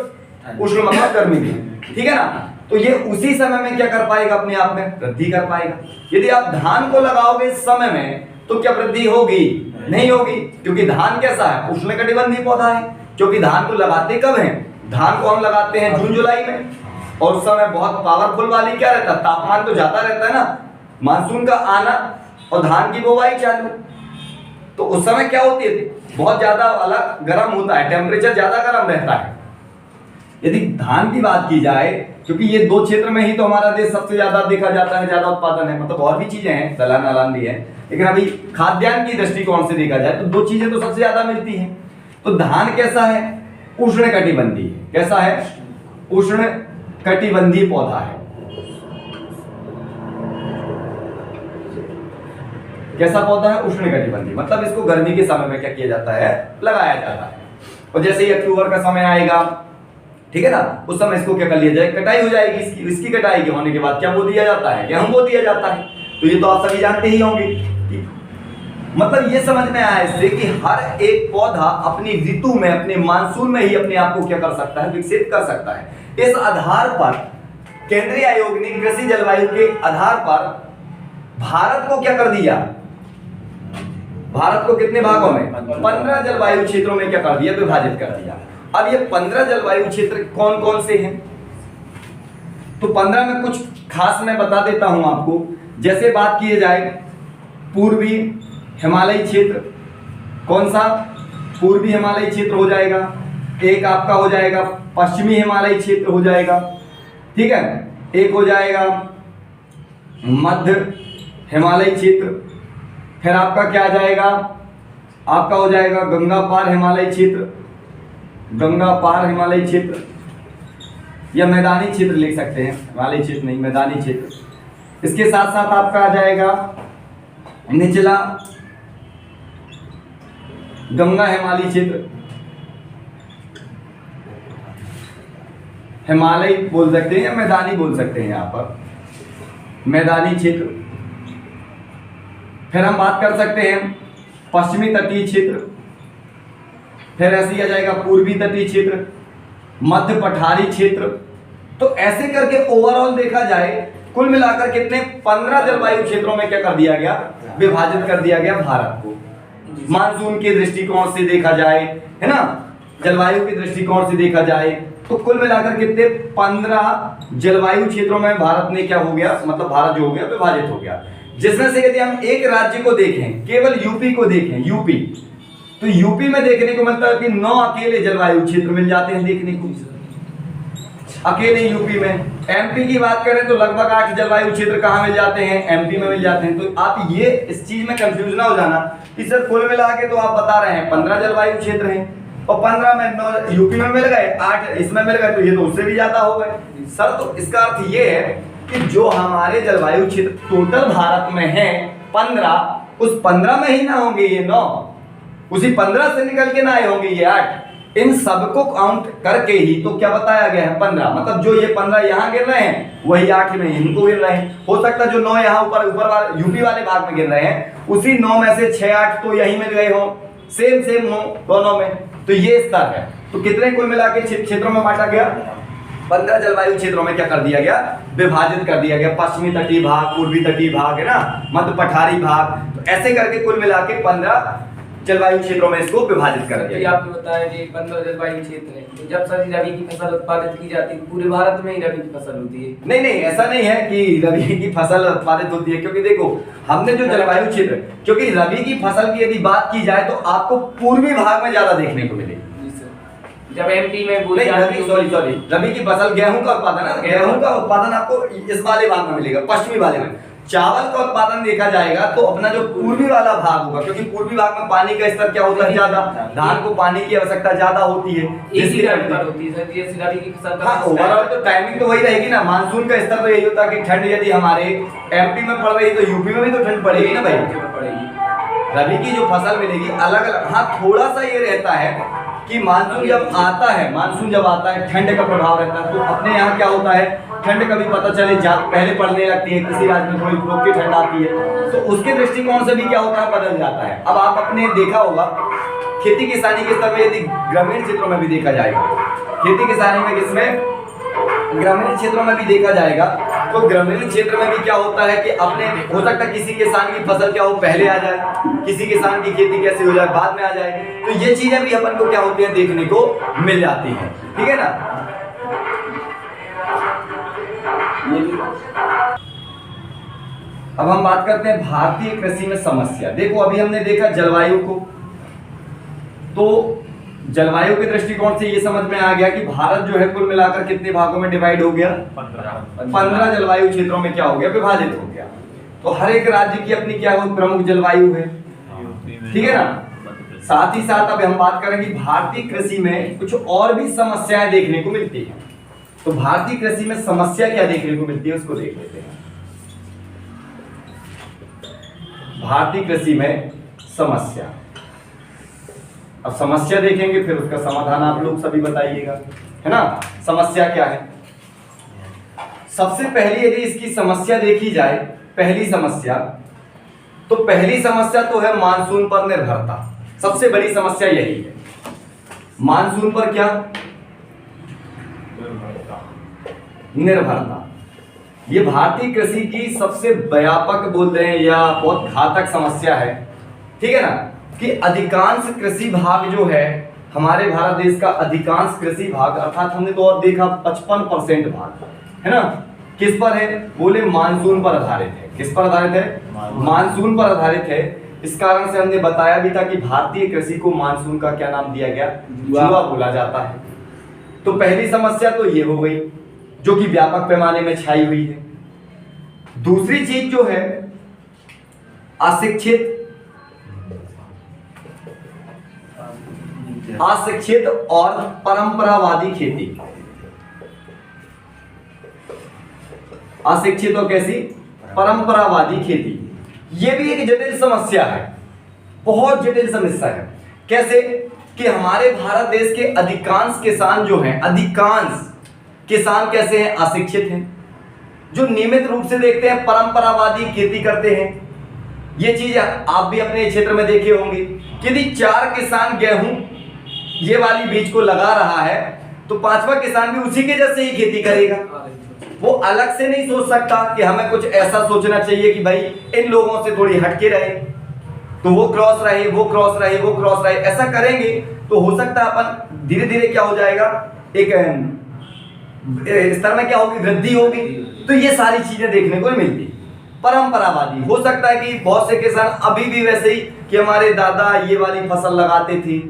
उष्ण मतलब गर्मी भी, ठीक है ना। तो ये उसी समय में क्या कर पाएगा, अपने आप में वृद्धि कर पाएगा। यदि आप धान को लगाओगे इस समय में तो क्या वृद्धि होगी, नहीं होगी, क्योंकि धान कैसा है, उष्णकटिबंधीय पौधा है। क्योंकि धान को लगाते कब हैं, धान को हम लगाते हैं जून जुलाई में, और उस समय बहुत पावरफुल वाली क्या रहता है, तापमान तो ज्यादा रहता है ना, मानसून का आना और धान की बुवाई चालू, तो उस समय क्या होती है, बहुत ज्यादा वाला गर्म होता है, टेम्परेचर ज्यादा गर्म रहता है। यदि धान की बात की जाए, क्योंकि ये दो क्षेत्र में ही तो हमारा देश सबसे ज्यादा देखा जाता है, ज्यादा उत्पादन है, मतलब और भी चीजें हैं, दलहन अलान भी है, लेकिन अभी खाद्यान्न की दृष्टिकोण से देखा जाए तो दो चीजें तो सबसे ज्यादा मिलती हैं। तो धान कैसा है, उष्ण कटिबंधीय, कैसा है, उष्ण कटिबंधीय पौधा है। कैसा पौधा है, उष्ण कटिबंधीय, मतलब इसको गर्मी के समय में क्या किया जाता है, लगाया जाता है। और जैसे ही अक्टूबर का समय आएगा, ठीक है ना, उस समय इसको क्या कर लिया जाए, कटाई हो जाएगी इसकी। इसकी कटाई के होने के बाद क्या बो दिया जाता है, गेहूं बो दिया जाता है। तो ये तो आप सभी जानते ही होंगे। मतलब ये समझ में आया इससे कि हर एक पौधा अपनी ऋतु में, अपने मानसून में ही अपने आप को क्या कर सकता है, विकसित कर सकता है। इस आधार पर केंद्रीय आयोग ने कृषि जलवायु के आधार पर भारत को क्या कर दिया, भारत को कितने भागों में, 15 जलवायु क्षेत्रों में क्या कर दिया, विभाजित कर दिया। अब ये 15 जलवायु क्षेत्र कौन कौन से हैं, तो 15 में कुछ खास मैं बता देता हूं आपको। जैसे बात की जाए पूर्वी हिमालयी क्षेत्र, कौन सा, पूर्वी हिमालयी क्षेत्र हो जाएगा, एक आपका हो जाएगा पश्चिमी हिमालयी क्षेत्र हो जाएगा, ठीक है, एक हो जाएगा मध्य हिमालयी क्षेत्र, फिर आपका क्या आ जाएगा, आपका हो जाएगा गंगा पार हिमालयी क्षेत्र, गंगा पार हिमालयी क्षेत्र, या मैदानी क्षेत्र लिख सकते हैं, हिमालयी क्षेत्र नहीं, मैदानी क्षेत्र। इसके साथ साथ आपका आ जाएगा निचला गंगा हिमालयी क्षेत्र, हिमालय बोल सकते हैं या मैदानी बोल सकते हैं, यहां पर मैदानी क्षेत्र। फिर हम बात कर सकते हैं पश्चिमी तटीय क्षेत्र, फिर ऐसे आ जाएगा पूर्वी तटीय क्षेत्र, मध्य पठारी क्षेत्र। तो ऐसे करके ओवरऑल देखा जाए कुल मिलाकर कितने 15 जलवायु क्षेत्रों में क्या कर दिया गया, विभाजित कर दिया गया भारत को। मानसून के दृष्टिकोण से देखा जाए, है ना, जलवायु के दृष्टिकोण से देखा जाए तो कुल मिलाकर कितने 15 जलवायु क्षेत्रों में भारत ने क्या हो गया, मतलब भारत जो हो गया विभाजित हो गया। जिसमें से यदि हम एक राज्य को देखें, केवल यूपी को देखें, यूपी, तो यूपी में देखने को मिलता है कि 9 अकेले जलवायु क्षेत्र मिल जाते हैं देखने को, अकेले यूपी में। एमपी की बात करें तो लगभग 8 जलवायु क्षेत्र कहाँ मिल जाते हैं, एमपी में मिल जाते हैं। तो आप ये इस चीज में कंफ्यूज ना हो जाना कि सर कुल मिला के तो आप बता रहे हैं 15 जलवायु क्षेत्र हैं और 15 में 9 यूपी में मिल गए, 8 इसमें मिल गए, तो ये तो उससे भी ज्यादा हो गए सर। तो इसका अर्थ ये है कि जो हमारे जलवायु क्षेत्र टोटल भारत में है 15, उस 15 में ही ना होंगे ये 9, उसी 15 से निकल के ना आए होंगे ये 8। इन सबको काउंट करके ही तो क्या बताया गया है 15, मतलब जो ये 15 यहाँ गिर रहे हैं वही 8 में इनको गिर रहे हैं। हो सकता है जो 9 यहाँ ऊपर वाले यूपी वाले भाग में गिर रहे हैं, उसी 9 में से 6-8 तो यही मिल गए हो, सेम 9 दोनों में। तो ये स्तर है। तो कितने कुल मिला के क्षेत्रों में बांटा गया, 15 जलवायु क्षेत्रों में क्या कर दिया गया, विभाजित कर दिया गया। पश्चिमी तटीय भाग, पूर्वी तटीय भाग, है ना, मध्य पठारी भाग, तो ऐसे करके कुल मिला के 15 जलवायु क्षेत्रों में इसको विभाजित कर दिया। आपने बताया कि 15 जलवायु क्षेत्र है, तो जब सर रबी की फसल उत्पादित की जाती है पूरे भारत में ही रबी की फसल होती है? नहीं, ऐसा नहीं है कि रबी की फसल उत्पादित होती है, क्योंकि देखो हमने जो जलवायु क्षेत्र, क्योंकि रबी की फसल की यदि बात की जाए तो आपको पूर्वी भाग में ज्यादा देखने को मिलेगी। जब एमपी में सॉरी रबी की फसल गेहूं का उत्पादन है, गेहूं का उत्पादन आपको इस वाले भाग में मिलेगा, पश्चिमी वाले में। चावल का उत्पादन देखा जाएगा तो अपना जो पूर्वी वाला भाग होगा, क्योंकि पूर्वी भाग में पानी का स्तर क्या होता है, ज्यादा, धान को पानी की आवश्यकता ज्यादा होती है, इसलिए होती है सर ये रबी की फसल। हाँ, ओवरऑल तो टाइमिंग तो वही रहेगी ना। मानसून का स्तर तो यही होता है कि ठंड यदि हमारे एमपी में पड़ रही तो यूपी में भी तो ठंड पड़ेगी ना भाई, पड़ेगी। रबी की जो फसल मिलेगी अलग अलग, हाँ थोड़ा सा ये रहता है कि मानसून जब आता है ठंड का प्रभाव रहता है। तो अपने यहाँ क्या होता है, ठंड कभी पता चले पहले पड़ने लगती है, किसी राज्य में थोड़ी रोक के ठंड आती है, तो उसके दृष्टिकोण से भी क्या होता है, बदल जाता है। अब आप अपने देखा होगा खेती किसानी के स्तर में, यदि ग्रामीण क्षेत्रों में भी देखा जाएगा, खेती किसानी में किसमें, ग्रामीण क्षेत्रों में भी देखा जाएगा, तो ग्रामीण क्षेत्र में भी क्या होता है कि अपने हो सकता है किसी किसान की फसल क्या हो पहले आ जाए, किसी किसान की खेती कैसे हो जाए बाद में आ जाए। तो ये चीजें भी अपन को क्या होती है, देखने को मिल जाती है, ठीक है ना। ये भी अब हम बात करते हैं भारतीय कृषि में समस्या। देखो अभी हमने देखा जलवायु को, तो जलवायु के दृष्टिकोण से ये समझ में आ गया कि भारत जो है कुल मिलाकर कितने भागों में डिवाइड हो गया, 15 जलवायु क्षेत्रों में क्या हो गया, विभाजित हो गया। तो हर एक राज्य की अपनी क्या हो, प्रमुख जलवायु है, ठीक है ना। साथ ही साथ अब हम बात करेंगे भारतीय कृषि में कुछ और भी समस्याएं देखने को मिलती है। तो भारतीय कृषि में समस्या क्या देखने को मिलती है उसको देख लेते हैं। भारतीय कृषि में समस्या, अब समस्या देखेंगे फिर उसका समाधान आप लोग सभी बताइएगा, है ना। समस्या क्या है, सबसे पहले यदि इसकी समस्या देखी जाए, पहली समस्या तो है मानसून पर निर्भरता। सबसे बड़ी समस्या यही है, मानसून पर क्या निर्भरता। ये भारतीय कृषि की सबसे व्यापक बोल रहे हैं या बहुत घातक समस्या है, ठीक है ना। कि अधिकांश कृषि भाग जो है हमारे भारत देश का, अधिकांश कृषि भाग अर्थात हमने तो और देखा 55% भाग, है ना, किस पर है, बोले मानसून पर आधारित है। किस पर आधारित है, मानसून पर आधारित है। इस कारण से हमने बताया भी था कि भारतीय कृषि को मानसून का क्या नाम दिया गया, जुआ बोला जाता है। तो पहली समस्या तो ये हो गई जो कि व्यापक पैमाने में छाई हुई है। दूसरी चीज जो है अशिक्षित और परंपरावादी खेती। अशिक्षित और कैसी, परंपरावादी खेती। यह भी एक जटिल समस्या है, बहुत जटिल समस्या है। कैसे कि हमारे भारत देश के अधिकांश किसान जो हैं, अधिकांश किसान कैसे हैं, अशिक्षित हैं, जो नियमित रूप से देखते हैं परंपरावादी खेती करते हैं। ये चीज आप भी अपने क्षेत्र में देखे होंगे कि यदि 4 किसान गेहूं ये वाली बीज को लगा रहा है तो 5वां किसान भी उसी के जैसे ही खेती करेगा। वो अलग से नहीं सोच सकता कि हमें कुछ ऐसा सोचना चाहिए कि भाई इन लोगों से थोड़ी हटके रहे, तो वो क्रॉस रहे, वो क्रॉस रहे, वो क्रॉस रहे। ऐसा करेंगे तो हो सकता है अपन धीरे धीरे क्या हो जाएगा, एक स्तर में क्या होगी, वृद्धि होगी। तो ये सारी चीजें देखने को मिलती। परंपरावादी हो सकता है कि बहुत से किसान अभी भी वैसे ही कि हमारे दादा ये वाली फसल लगाते थे,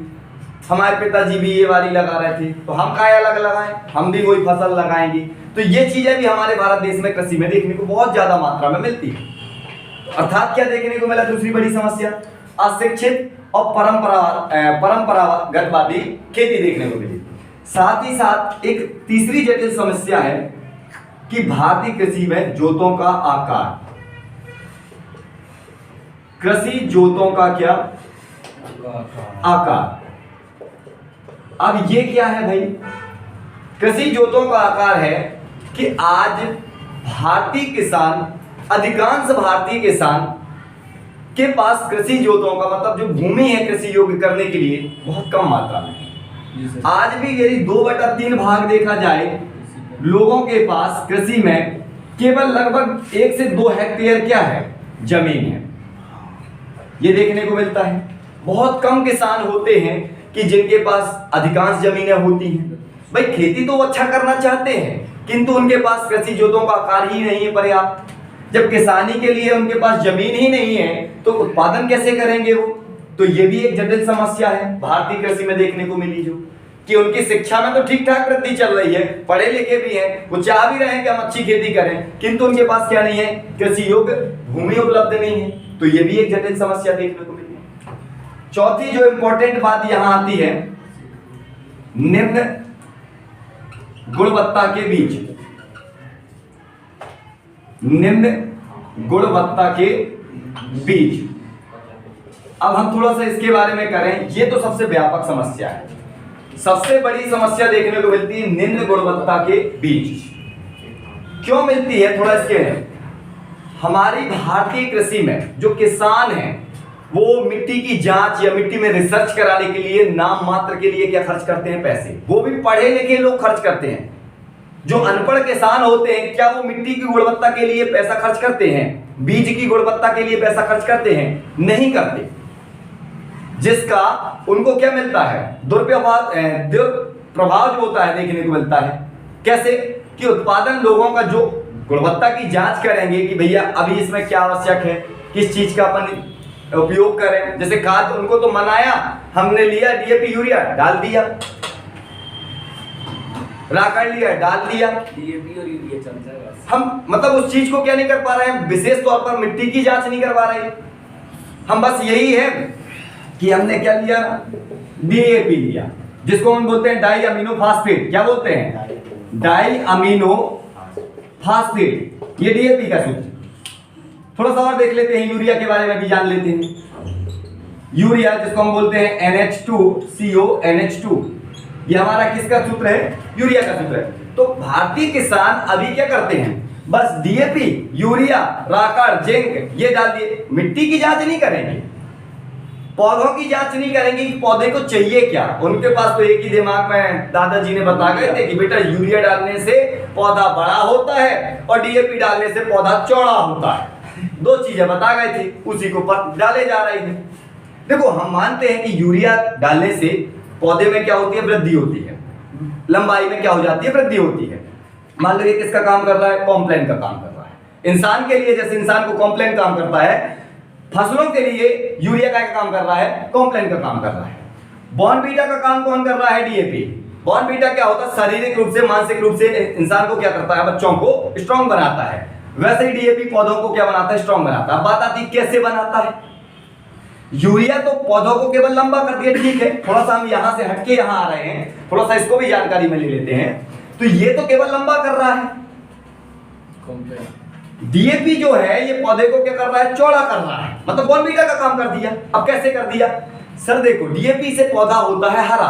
हमारे पिताजी भी ये वाली लगा रहे थे, तो हम क्या अलग लगाएं, हम भी वही फसल लगाएंगे। तो ये चीजें भी हमारे भारत देश में कृषि में देखने को बहुत ज्यादा मात्रा में मिलती है। अर्थात क्या देखने को मिला, दूसरी बड़ी समस्या अशिक्षित और परंपरागतवादी खेती देखने को मिली। साथ ही साथ एक तीसरी जटिल समस्या है कि भारतीय कृषि में जोतों का आकार, कृषि जोतों का क्या आकार। अब ये क्या है भाई, कृषि जोतों का आकार है कि आज भारतीय किसान, अधिकांश भारतीय किसान के पास कृषि जोतों का मतलब जो भूमि है कृषि योग्य करने के लिए बहुत कम मात्रा में है। आज भी यदि 2/3 भाग देखा जाए लोगों के पास कृषि में केवल लगभग 1 से 2 हेक्टेयर क्या है, जमीन है। ये देखने को मिलता है। बहुत कम किसान होते हैं कि जिनके पास अधिकांश जमीनें होती हैं। भाई खेती तो अच्छा करना चाहते हैं किंतु उनके पास कृषि जोतों का आकार ही नहीं है पर्याप्त। जब किसानी के लिए उनके पास जमीन ही नहीं है तो उत्पादन कैसे करेंगे वो। तो ये भी एक जटिल समस्या है भारतीय कृषि में देखने को मिली, जो कि उनकी शिक्षा में तो ठीक ठाक वृद्धि चल रही है, पढ़े लिखे भी हैं, वो चाह भी रहे हैं कि हम अच्छी खेती करें, किंतु उनके पास क्या नहीं है, कृषि योग्य भूमि उपलब्ध नहीं है। तो ये भी एक जटिल समस्या देखने को मिली है। चौथी जो इंपॉर्टेंट बात यहां आती है, निम्न गुणवत्ता के बीज, निम्न गुणवत्ता के बीज। अब हम थोड़ा सा इसके बारे में करें। ये तो सबसे व्यापक समस्या है, सबसे बड़ी समस्या देखने को मिलती है निम्न गुणवत्ता के बीज। क्यों मिलती है, थोड़ा इसके है। हमारी भारतीय कृषि में जो किसान हैं वो मिट्टी की जांच या मिट्टी में रिसर्च कराने के लिए नाम मात्र के लिए क्या खर्च करते हैं, पैसे। वो भी पढ़े लिखे लोग खर्च करते हैं। जो अनपढ़ किसान होते हैं क्या वो मिट्टी की गुणवत्ता के लिए पैसा खर्च करते हैं, बीज की गुणवत्ता के लिए पैसा खर्च करते हैं, नहीं करते। जिसका उनको क्या मिलता है, दुष्प्रभाव जो होता है देखने को मिलता है। कैसे कि उत्पादन लोगों का जो गुणवत्ता की जांच करेंगे कि भैया अभी इसमें क्या आवश्यक है, किस चीज का अपन उपयोग करें। जैसे खाद उनको तो मनाया, हमने लिया डीएपी यूरिया डाल दिया, राकड़ लिया डाल दिया, डीएपी और यूरिया चलता है बस। हम मतलब उस चीज को क्या नहीं कर पा रहे हैं, विशेष तौर पर मिट्टी की जांच नहीं करवा रहे हैं। हम बस यही है कि हमने क्या लिया, डीएपी लिया, जिसको हम बोलते हैं डाई अमीनो फास्फेट। क्या बोलते हैं, डाई अमीनो फास्फेट। ये डीएपी का सूत्र। थोड़ा सा और देख लेते हैं, यूरिया के बारे में भी जान लेते हैं। यूरिया जिसको हम बोलते हैं NH2CONH2, ये हमारा किसका सूत्र है, यूरिया का सूत्र है। तो भारतीय किसान अभी क्या करते हैं, बस डीएपी, यूरिया, राकड़, जिंक ये डाल दिए, मिट्टी की जांच नहीं करेंगे, पौधों की जांच नहीं करेंगे कि पौधे को चाहिए क्या। उनके पास तो एक ही दिमाग में दादाजी ने बता गए थे कि बेटा यूरिया डालने से पौधा बड़ा होता है और डीएपी डालने से पौधा चौड़ा होता है। दो चीजें बता गए थे, उसी को डाले जा रहे थे। देखो हम मानते हैं कि यूरिया डालने से पौधे में क्या होती है, वृद्धि होती है, लंबाई में क्या हो जाती है, वृद्धि होती है। मान लो ये किसका काम कर रहा है, कॉम्प्लेन का काम कर रहा है। इंसान के लिए जैसे इंसान को कॉम्प्लेन काम करता है, फसलों के लिए यूरिया का काम कर रहा है, कॉम्प्लेन का काम कर रहा है। बॉर्नवीटा का काम कौन कर रहा है, डीएपी। बॉर्नवीटा क्या होता है, शारीरिक रूप से मानसिक रूप से इंसान को क्या करता है, बच्चों को स्ट्रांग बनाता है। वैसे ही डीएपी पौधों को क्या बनाता है, स्ट्रांग बनाता है। बात आती है कैसे बनाता है। यूरिया तो पौधों को केवल लंबा कर दिया, ठीक है। थोड़ा सा हम यहां से हटके यहां आ रहे हैं, थोड़ा सा इसको भी जानकारी में ले लेते हैं। तो ये तो केवल लंबा कर रहा है, डीएपी जो है ये पौधे को क्या कर रहा है, चौड़ा कर रहा है। मतलब बॉर्नवीटा का काम कर दिया। अब कैसे कर दिया सर, देखो डीएपी से पौधा होता है हरा,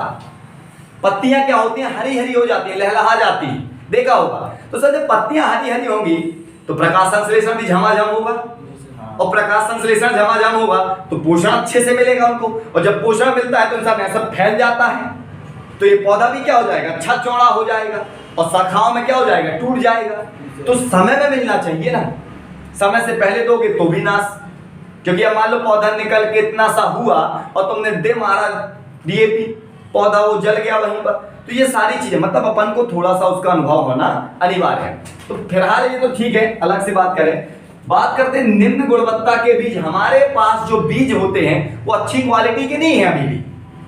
पत्तियां क्या होती हैं, हरी हरी हो जाती है, लहलहा जाती है, देखा होगा। तो सर जब पत्तियां हरी हरी होंगी तो प्रकाश संश्लेषण भी झमाझम होगा, और प्रकाश संश्लेषण झमाझम होगा तो पोषण अच्छे से मिलेगा उनको, और जब पोषण मिलता है तो इंसान ऐसा फैल जाता है, तो ये पौधा भी क्या हो जाएगा, अच्छा चौड़ा हो जाएगा, और शाखाओं में क्या हो जाएगा, टूट जाएगा। तो समय में मिलना चाहिए ना, समय से पहले दोगे तो भी नाश। क्योंकि अब मान लो पौधा निकल के इतना सा हुआ और तुमने दे मारा डीएपी, पौधा वो जल गया वहीं पर। तो ये सारी चीजें मतलब अपन को थोड़ा सा उसका अनुभव होना अनिवार्य है। तो फिलहाल ये तो ठीक है, अलग से बात करें। बात करते हैं निम्न गुणवत्ता के बीज। हमारे पास जो बीज होते हैं वो अच्छी क्वालिटी के नहीं है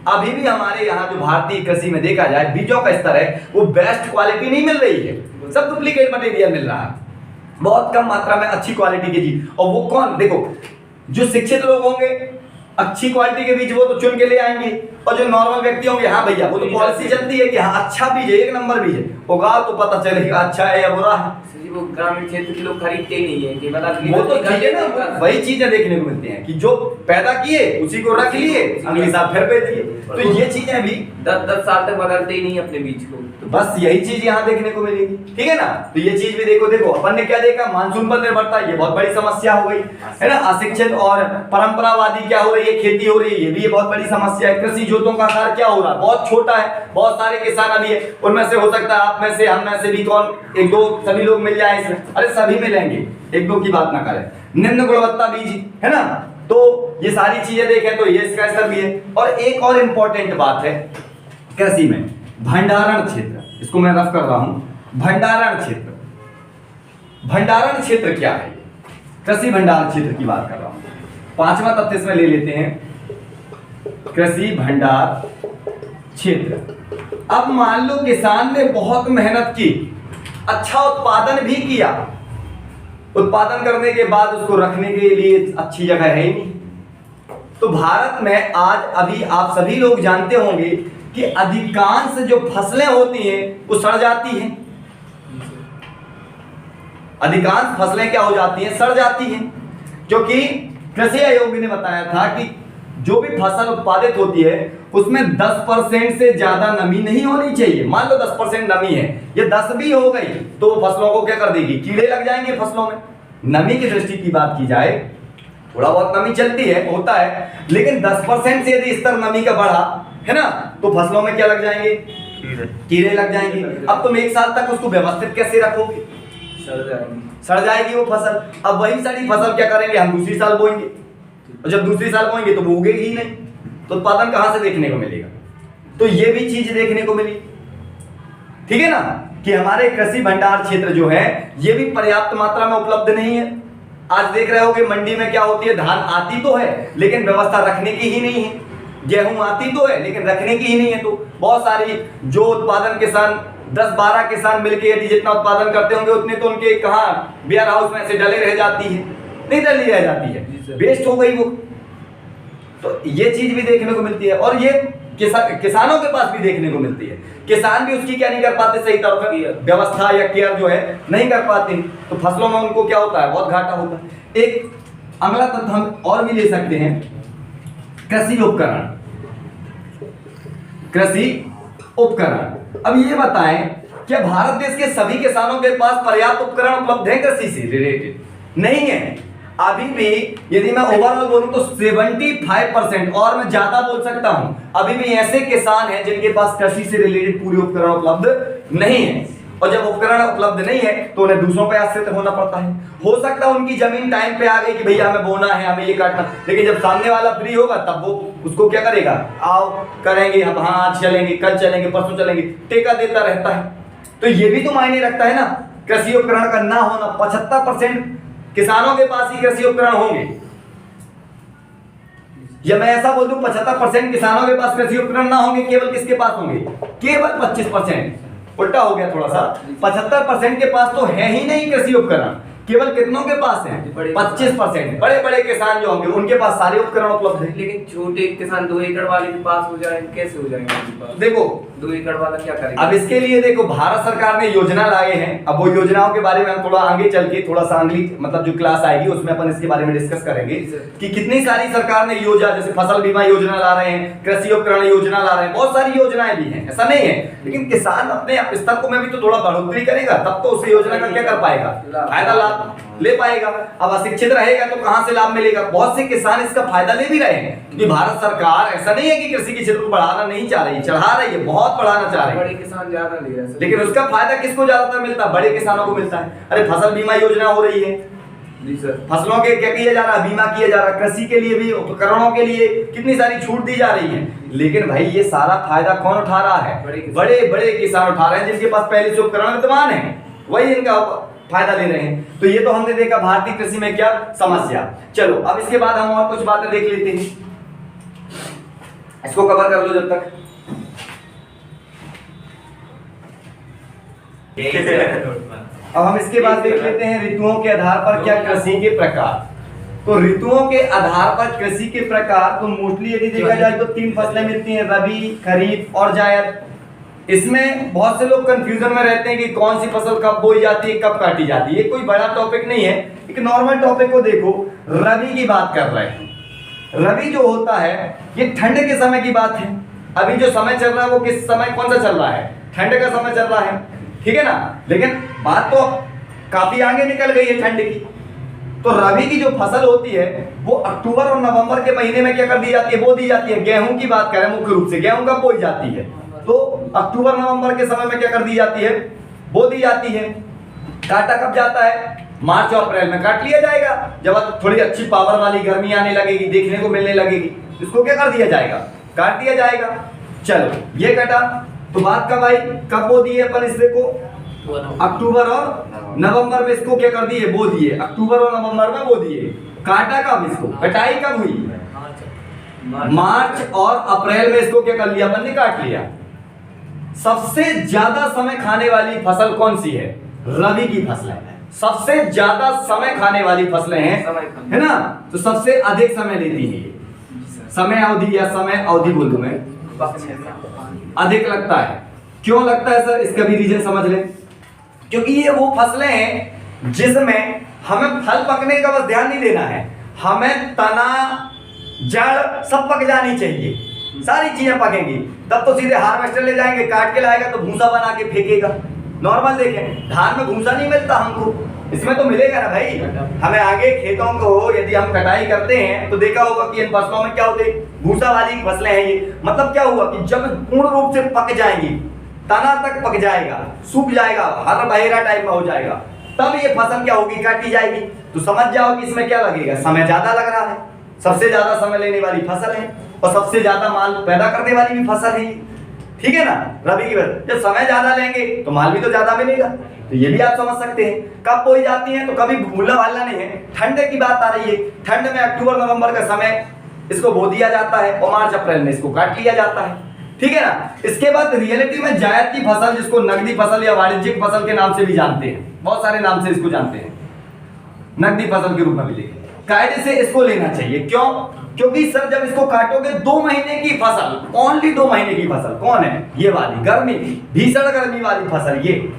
अभी भी हमारे यहाँ जो भारतीय कृषि में देखा जाए बीजों का स्तर है वो बेस्ट क्वालिटी नहीं मिल रही है, सब डुप्लीकेट मटेरियल मिल रहा है, बहुत कम मात्रा में अच्छी क्वालिटी के बीज। और वो कौन, देखो जो शिक्षित लोग होंगे अच्छी क्वालिटी के बीज वो तो चुन के ले आएंगे, और जो नॉर्मल व्यक्ति होंगे हाँ भैया वो तो पॉलिसी चलती है कि हाँ अच्छा बीज है, एक नंबर बीज है, उगाओ तो पता चलेगा अच्छा है या बुरा है। वो ग्रामीण क्षेत्र के लोग खरीदते ही नहीं है कि वो तो ठीक है ना, वही चीजें देखने को मिलती हैं कि जो पैदा किए उसी को रख लिए, अगले साल फिर बेच दिए। तो ये चीजें भी 10 साल तक बदलते ही नहीं अपने बीज को। तो बस यही चीज यहाँ देखने को मिलेगी, ठीक है ना। तो ये चीज भी देखो अपन ने क्या देखा, मानसून पर निर्भरता, ये बहुत बड़ी समस्या हो गई है ना। अशिक्षित और परंपरावादी क्या हो रही है, खेती हो रही है, ये भी बहुत बड़ी समस्या है। कृषि जोतों का आकार क्या हो रहा है, बहुत छोटा है, बहुत सारे किसान अभी है, उनमें से हो सकता है आप में से हम में से भी कौन एक दो सभी लोग मिल जाए इसमें, अरे सभी मिलेंगे, एक दो की बात ना करें। निम्न गुणवत्ता बीज है ना, तो ये सारी चीजें देखें तो ये इसका स्तर भी है। और एक और इंपॉर्टेंट बात है कृषि में, भंडारण क्षेत्र, इसको मैं रफ कर रहा हूं, भंडारण क्षेत्र। भंडारण क्षेत्र क्या है, कृषि भंडारण क्षेत्र की बात कर रहा हूं। पांचवा तथ्य इसमें ले लेते हैं, कृषि भंडार क्षेत्र। अब मान लो किसान ने बहुत मेहनत की, अच्छा उत्पादन भी किया, उत्पादन करने के बाद उसको रखने के लिए अच्छी जगह है ही नहीं। तो भारत में आज अभी आप सभी लोग जानते होंगे कि अधिकांश जो फसलें होती हैं वो सड़ जाती हैं। अधिकांश फसलें क्या हो जाती हैं, सड़ जाती हैं, क्योंकि कृषि आयोग ने बताया था कि जो भी फसल उत्पादित होती है उसमें 10% से ज्यादा नमी नहीं होनी चाहिए। मान लो 10% नमी है, ये 10 भी हो गई तो फसलों को क्या कर देगी, कीड़े लग जाएंगे फसलों में। नमी की दृष्टि की बात की जाए, थोड़ा बहुत नमी चलती है, होता है, लेकिन 10% से यदि स्तर नमी का बढ़ा है ना तो फसलों में क्या लग जाएंगे, कीड़े लग जाएंगे। अब तुम एक साल तक उसको व्यवस्थित कैसे रखोगे, सड़ जाएगी वो फसल। अब वही सारी फसल क्या करेंगे, हम दूसरी साल बोएंगे, और जब दूसरी साल बोएंगे तो वो उगेगी ही नहीं, तो उत्पादन कहां से देखने को मिलेगा। तो ये भी चीज देखने को मिली, ठीक है ना। कि हमारे कृषि भंडार क्षेत्र जो है ये भी पर्याप्त मात्रा में उपलब्ध नहीं है। आज देख रहे होगे मंडी में क्या होती है, धान आती तो है लेकिन व्यवस्था रखने की ही नहीं है, गेहूं आती तो है लेकिन रखने की ही नहीं है। तो बहुत सारी जो उत्पादन किसान 10-12 किसान मिलकर यदि जितना उत्पादन करते होंगे उतने तो उनके कहाँ वेयर हाउस में से डले रह जाती है, नहीं डली रह जाती है, वेस्ट हो गई वो। तो ये चीज भी देखने को मिलती है और ये किसानों के पास भी देखने को मिलती है। किसान भी उसकी क्या नहीं कर पाते, सही तरह से व्यवस्था या केयर जो है नहीं कर पाते, तो फसलों में उनको क्या होता है, बहुत घाटा होता है। एक अगला तथ्य हम और भी ले सकते हैं, कृषि उपकरण। कृषि उपकरण, अब ये बताएं क्या भारत देश के सभी किसानों के पास पर्याप्त उपकरण उपलब्ध है कृषि से रिलेटेड? नहीं है। अभी भी यदि मैं ओवरऑल बोलूं तो 75% और मैं ज्यादा बोल सकता हूं, अभी भी ऐसे किसान हैं जिनके पास कृषि से रिलेटेड पूरे उपकरण उपलब्ध नहीं है। और जब उपकरण उपलब्ध नहीं है तो उन्हें दूसरों पे आश्रित होना पड़ता है। हो सकता है उनकी जमीन टाइम पे आ गई कि भैया हमें बोना है, हमें ये काटना, लेकिन जब सामने वाला फ्री होगा तब वो उसको क्या करेगा, आओ करेंगे हम, हाँ आज चलेंगे, कल चलेंगे, परसों चलेंगे, टेका देता रहता है। तो ये भी तो मायने रखता है ना कृषि उपकरण का ना होना। 75% किसानों के पास ही कृषि उपकरण होंगे, या मैं ऐसा बोल दूं 75% किसानों के पास कृषि उपकरण ना होंगे, केवल किसके पास होंगे, केवल 25%। उल्टा हो गया थोड़ा सा, 75% के पास तो है ही नहीं कृषि उपकरण, केवल कितनों के पास है, 25%। बड़े बड़े किसान जो होंगे उनके पास सारे उपकरण उपलब्ध है। लेकिन छोटे किसान 2 एकड़ वाले के पास हो जाए, कैसे हो जाएंगे उनके पास? देखो 2 एकड़ वाला क्या करेगा? अब इसके लिए देखो भारत सरकार ने योजना लाए हैं। अब वो योजनाओं के बारे में हम थोड़ा आगे चल के थोड़ा सा अगली मतलब जो क्लास आएगी उसमें अपन इसके बारे में डिस्कस करेंगे कि कितनी सारी सरकार ने योजना, जैसे फसल बीमा योजना ला रहे हैं, कृषि उपकरण योजना ला रहे हैं, बहुत सारी योजनाएं भी हैं, ऐसा नहीं है। लेकिन किसान अपने स्तर को में भी तो थोड़ा बढ़ोतरी करेगा तब तो उस योजना का क्या कर पाएगा, फायदा लाभ ले पाएगा। अब अशिक्षित रहेगा तो कहां से लाभ मिलेगा? बहुत से किसान इसका फायदा ले भी रहे हैं क्योंकि भारत सरकार ऐसा नहीं है कि कृषि के क्षेत्र को बढ़ाना नहीं चाह रही, चढ़ा रही है, बहुत बढ़ाना चाह रही है। बड़े किसान ज्यादा ले रहे हैं, लेकिन उसका फायदा किसको ज्यादातर मिलता है? बड़े किसानों को मिलता है। अरे फसल बीमा योजना हो रही है जी सर, फसलों के क्या किया जा रहा है, बीमा किया जा रहा है, कृषि के लिए भी, उपकरणों के लिए कितनी सारी छूट दी जा रही है। लेकिन भाई ये सारा फायदा कौन उठा रहा है? बड़े बड़े किसान उठा रहे हैं जिनके पास पहले से उपकरण विद्यमान है, वही इनका फायदा ले रहे हैं। तो ये तो हमने देखा भारतीय कृषि में क्या समस्या। चलो अब इसके बाद हम और कुछ बातें देख लेते हैं, इसको कवर कर लो जब तक। अब हम इसके बाद देख लेते हैं ऋतुओं के आधार पर क्या कृषि के प्रकार। तो ऋतुओं के आधार पर कृषि के प्रकार तो मोस्टली यदि देखा जाए तो 3 फसलें मिलती हैं, रबी, खरीफ और जायद। इसमें बहुत से लोग कंफ्यूजन में रहते हैं कि कौन सी फसल कब बोई जाती है, कब काटी जाती है। ये कोई बड़ा टॉपिक नहीं है, एक नॉर्मल टॉपिक को देखो। रबी की बात कर रहे हैं, रबी जो होता है ये ठंड के समय की बात है। अभी जो समय चल रहा है वो किस समय, कौन सा चल रहा है, ठंड का समय चल रहा है, ठीक है ना। लेकिन बात तो काफी आगे निकल गई है ठंड की। तो रबी की जो फसल होती है वो अक्टूबर और नवंबर के महीने में क्या कर दी जाती है, बो दी जाती है। गेहूं की बात करें मुख्य रूप से, गेहूं कब बोई जाती है तो अक्टूबर नवंबर के समय में क्या कर दी जाती है, बो दी जाती है। काटा कब जाता है, मार्च और अप्रैल में काट लिया जाएगा। जब थोड़ी अच्छी पावर वाली गर्मी आने लगेगी, देखने को मिलने लगेगी, इसको क्या कर दिया जाएगा, काट दिया जाएगा। चलो ये कटा, तो बात कब आई, कब बो दिए अपन इस देखो, अक्टूबर और नवंबर में इसको क्या कर दिए, बो दिए। अक्टूबर और नवंबर में बो दिए। काटा कब इसको, कटाई कब हुई, मार्च और अप्रैल में इसको क्या कर लिया अपन ने, काट लिया। सबसे ज्यादा समय खाने वाली फसल कौन सी है, रबी की फसलें। सबसे ज्यादा समय खाने वाली फसलें हैं, है ना। तो सबसे अधिक समय लेती है, समय अवधि या समय अवधि बोल दूं मैं, अधिक लगता है। क्यों लगता है सर, इसका भी रीजन समझ लें। क्योंकि ये वो फसलें हैं जिसमें हमें फल पकने का बस ध्यान नहीं देना है, हमें तना जड़ सब पक जानी चाहिए, सारी चीजें पकेंगी। तब तो सीधे हार्वेस्टर ले जाएंगे, काट के लाएगा तो भूसा बना के फेंकेगा। नॉर्मल देखें, धान में भूसा नहीं मिलता हमको, इसमें तो मिलेगा ना भाई। हमें आगे खेतों को यदि हम कटाई करते हैं तो देखा होगा कि इन फसलों में क्या होते हैं, भूसा वाली फसलें हैं ये। मतलब क्या हुआ कि जब पूर्ण रूप से पक जाएंगी, तना तक पक जाएगा, सूख जाएगा, हरा बहेरा टाइप में हो जाएगा, तब ये फसल क्या होगी, काटी जाएगी। तो समझ जाओ कि इसमें क्या लगेगा, समय ज्यादा लग रहा है। सबसे ज्यादा समय लेने वाली फसल है और सबसे ज्यादा माल पैदा करने वाली भी फसल है, ठीक है ना। रबी की फसल जब समय ज्यादा लेंगे तो माल भी तो ज्यादा मिलेगा, तो ये भी आप समझ सकते हैं। कब बोई जाती है, तो कभी भूलना भालना नहीं है, ठंड की बात आ रही है, ठंड में अक्टूबर नवंबर का समय इसको बो दिया जाता है और मार्च अप्रैल में इसको काट लिया जाता है, ठीक है ना। इसके बाद रियलिटी में जायद की फसल, जिसको नकदी फसल या वाणिज्यिक फसल के नाम से भी जानते हैं, बहुत सारे नाम से इसको जानते हैं, नकदी फसल के रूप में भी लेंगे, कायदे से इसको लेना चाहिए। क्यों? क्योंकि सर जब इसको काटोगे 2 महीने की फसल, ओनली 2 महीने की फसल कौन है? ये वाली गर्मी की भीषण गर्मी वाली फसल, ये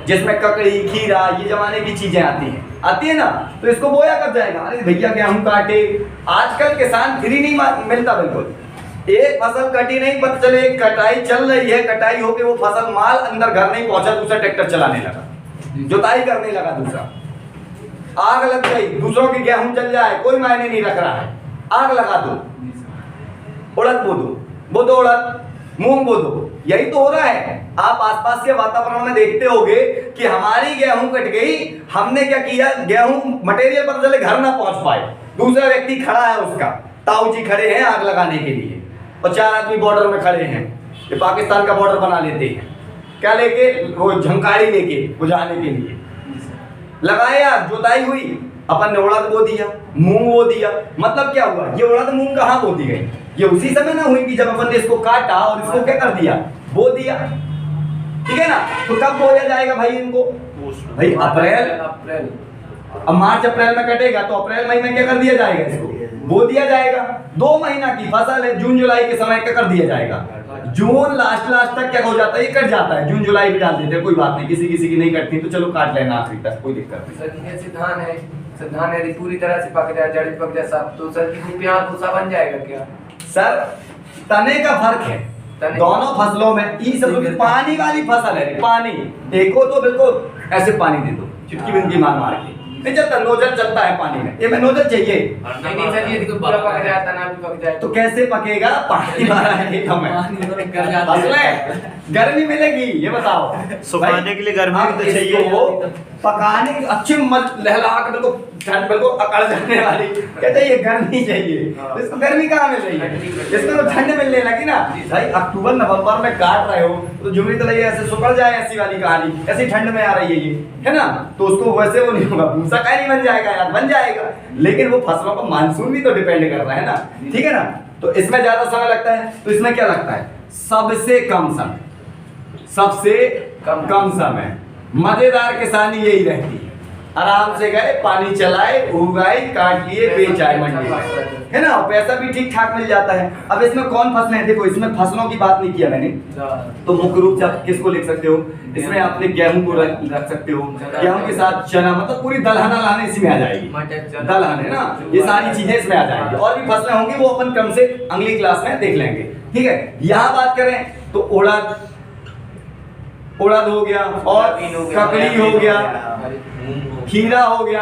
जिसमें ककड़ी खीरा ये जमाने की चीजें आती है ना, तो इसको बोया कब जाएगा? अरे भैया गेहूं काटे, आजकल किसान फ्री नहीं मिलता बिल्कुल, एक फसल कटी नहीं पता चले कटाई चल रही है, कटाई होके वो फसल माल अंदर घर नहीं पहुंचा, दूसरा ट्रैक्टर चलाने लगा, जुताई करने लगा, दूसरा आग लग गई, दूसरों की गेहूं जल जाए, कोई मायने नहीं रख रहा है, आग लगा दो, उड़द बो दो उड़द, मूंग बो दो, यही तो हो रहा है। आप आसपास के वातावरण में देखते होंगे कि हमारी गेहूं कट गई, हमने क्या किया, गेहूं मटेरियल पता चले घर ना पहुंच पाए, दूसरा व्यक्ति खड़ा है, उसका ताऊ जी खड़े हैं आग लगाने के लिए, और 4 आदमी बॉर्डर में खड़े हैं, ये पाकिस्तान का बॉर्डर बना लेते हैं, क्या लेके, वो झंकारी लेके बुझाने के लिए लगाया, जुताई हुई, अपन ने उड़द बो दिया, मूंग बो दिया, मतलब क्या हुआ, ये उड़द मूंग कहाँ बो दी गई, ये उसी समय ना हुई कि जब अपन ने इसको काटा और इसको क्या कर दिया, बो दिया, ठीक है ना। तो कब बोया जाएगा भाई इनको? भाई अप्रैल, अब मार्च अप्रैल में कटेगा तो अप्रैल मई में क्या कर दिया जाएगा, इसको बो दिया जाएगा। 2 महीना की फसल है, जून जुलाई के समय क्या कर दिया जाएगा, जून लास्ट तक क्या हो जाता है, ये कट जाता है, जून जुलाई भी डाल देते हैं, कोई बात नहीं, किसी की नहीं कटती तो चलो काट लेना आखिरी तक, कोई दिक्कत नहीं। सर धान यदि पूरी तरह से पक जाए, जड़ पक जाए सब, तो सर कितनी प्याज भूसा बन जाएगा क्या? सर तने का फर्क है दोनों फसलों में, ये सब पानी वाली फसल है, पानी देखो तो बिल्कुल ऐसे पानी दे दो, चुटकी बिंदी मार के, नहीं चलता, नोजल चलता है पानी में, ये में नोजल चाहिए, नहीं सर ये देखो पूरा पक जाए, तना भी पक जाए तो कैसे पकेगा, पानी मारा है एकदम में, गर्मी मिलेगी, ये बताओ, सुखाने के लिए गर्मी भी तो चाहिए, वो पकाने की अच्छी लहला कर बिल्कुल ठंड बिल्कुल अकड़ जाने वाली, कहते हैं ये गर्मी चाहिए, तो इसको गर्मी कहाँ मिल रही है, इसको तो ठंड मिलने लगी ना भाई। अक्टूबर नवंबर में काट रहे हो तो जुमरी तो लगे ऐसे सुकड़ जाए, ऐसी वाली कहानी, ऐसी ठंड में आ रही है ये, है ना, तो उसको वैसे वो नहीं होगा, भूसा का नहीं बन जाएगा यार, बन जाएगा, लेकिन वो फसलों पर मानसून भी तो डिपेंड कर रहा है ना, ठीक है ना। तो इसमें ज्यादा समय लगता है, तो इसमें क्या लगता है, सबसे कम समय, सबसे कम समय, मजेदार किसानी यही रहती है, आराम से गए, पानी चलाए, उगाए, काट लिए, बेच आए मंडी में, है ना, पैसा भी ठीक ठाक मिल जाता है। अब इसमें कौन फसलें हैं, देखो इसमें फसलों की बात नहीं किया मैंने, तो मुख्य रूप से आप किसको लिख सकते हो, इसमें आपने गेहूं को रख सकते हो, गेहूं के साथ चना, मतलब पूरी दलहना लाने इसी में आ जाएगी, दलहन है ना, ये सारी चीजें इसमें आ जाएंगी, और भी फसलें होंगी वो अपन क्रम से अगली क्लास में देख लेंगे, ठीक है। यहाँ बात करें तो उड़द हो गया, और ककड़ी हो गया, खीरा हो गया,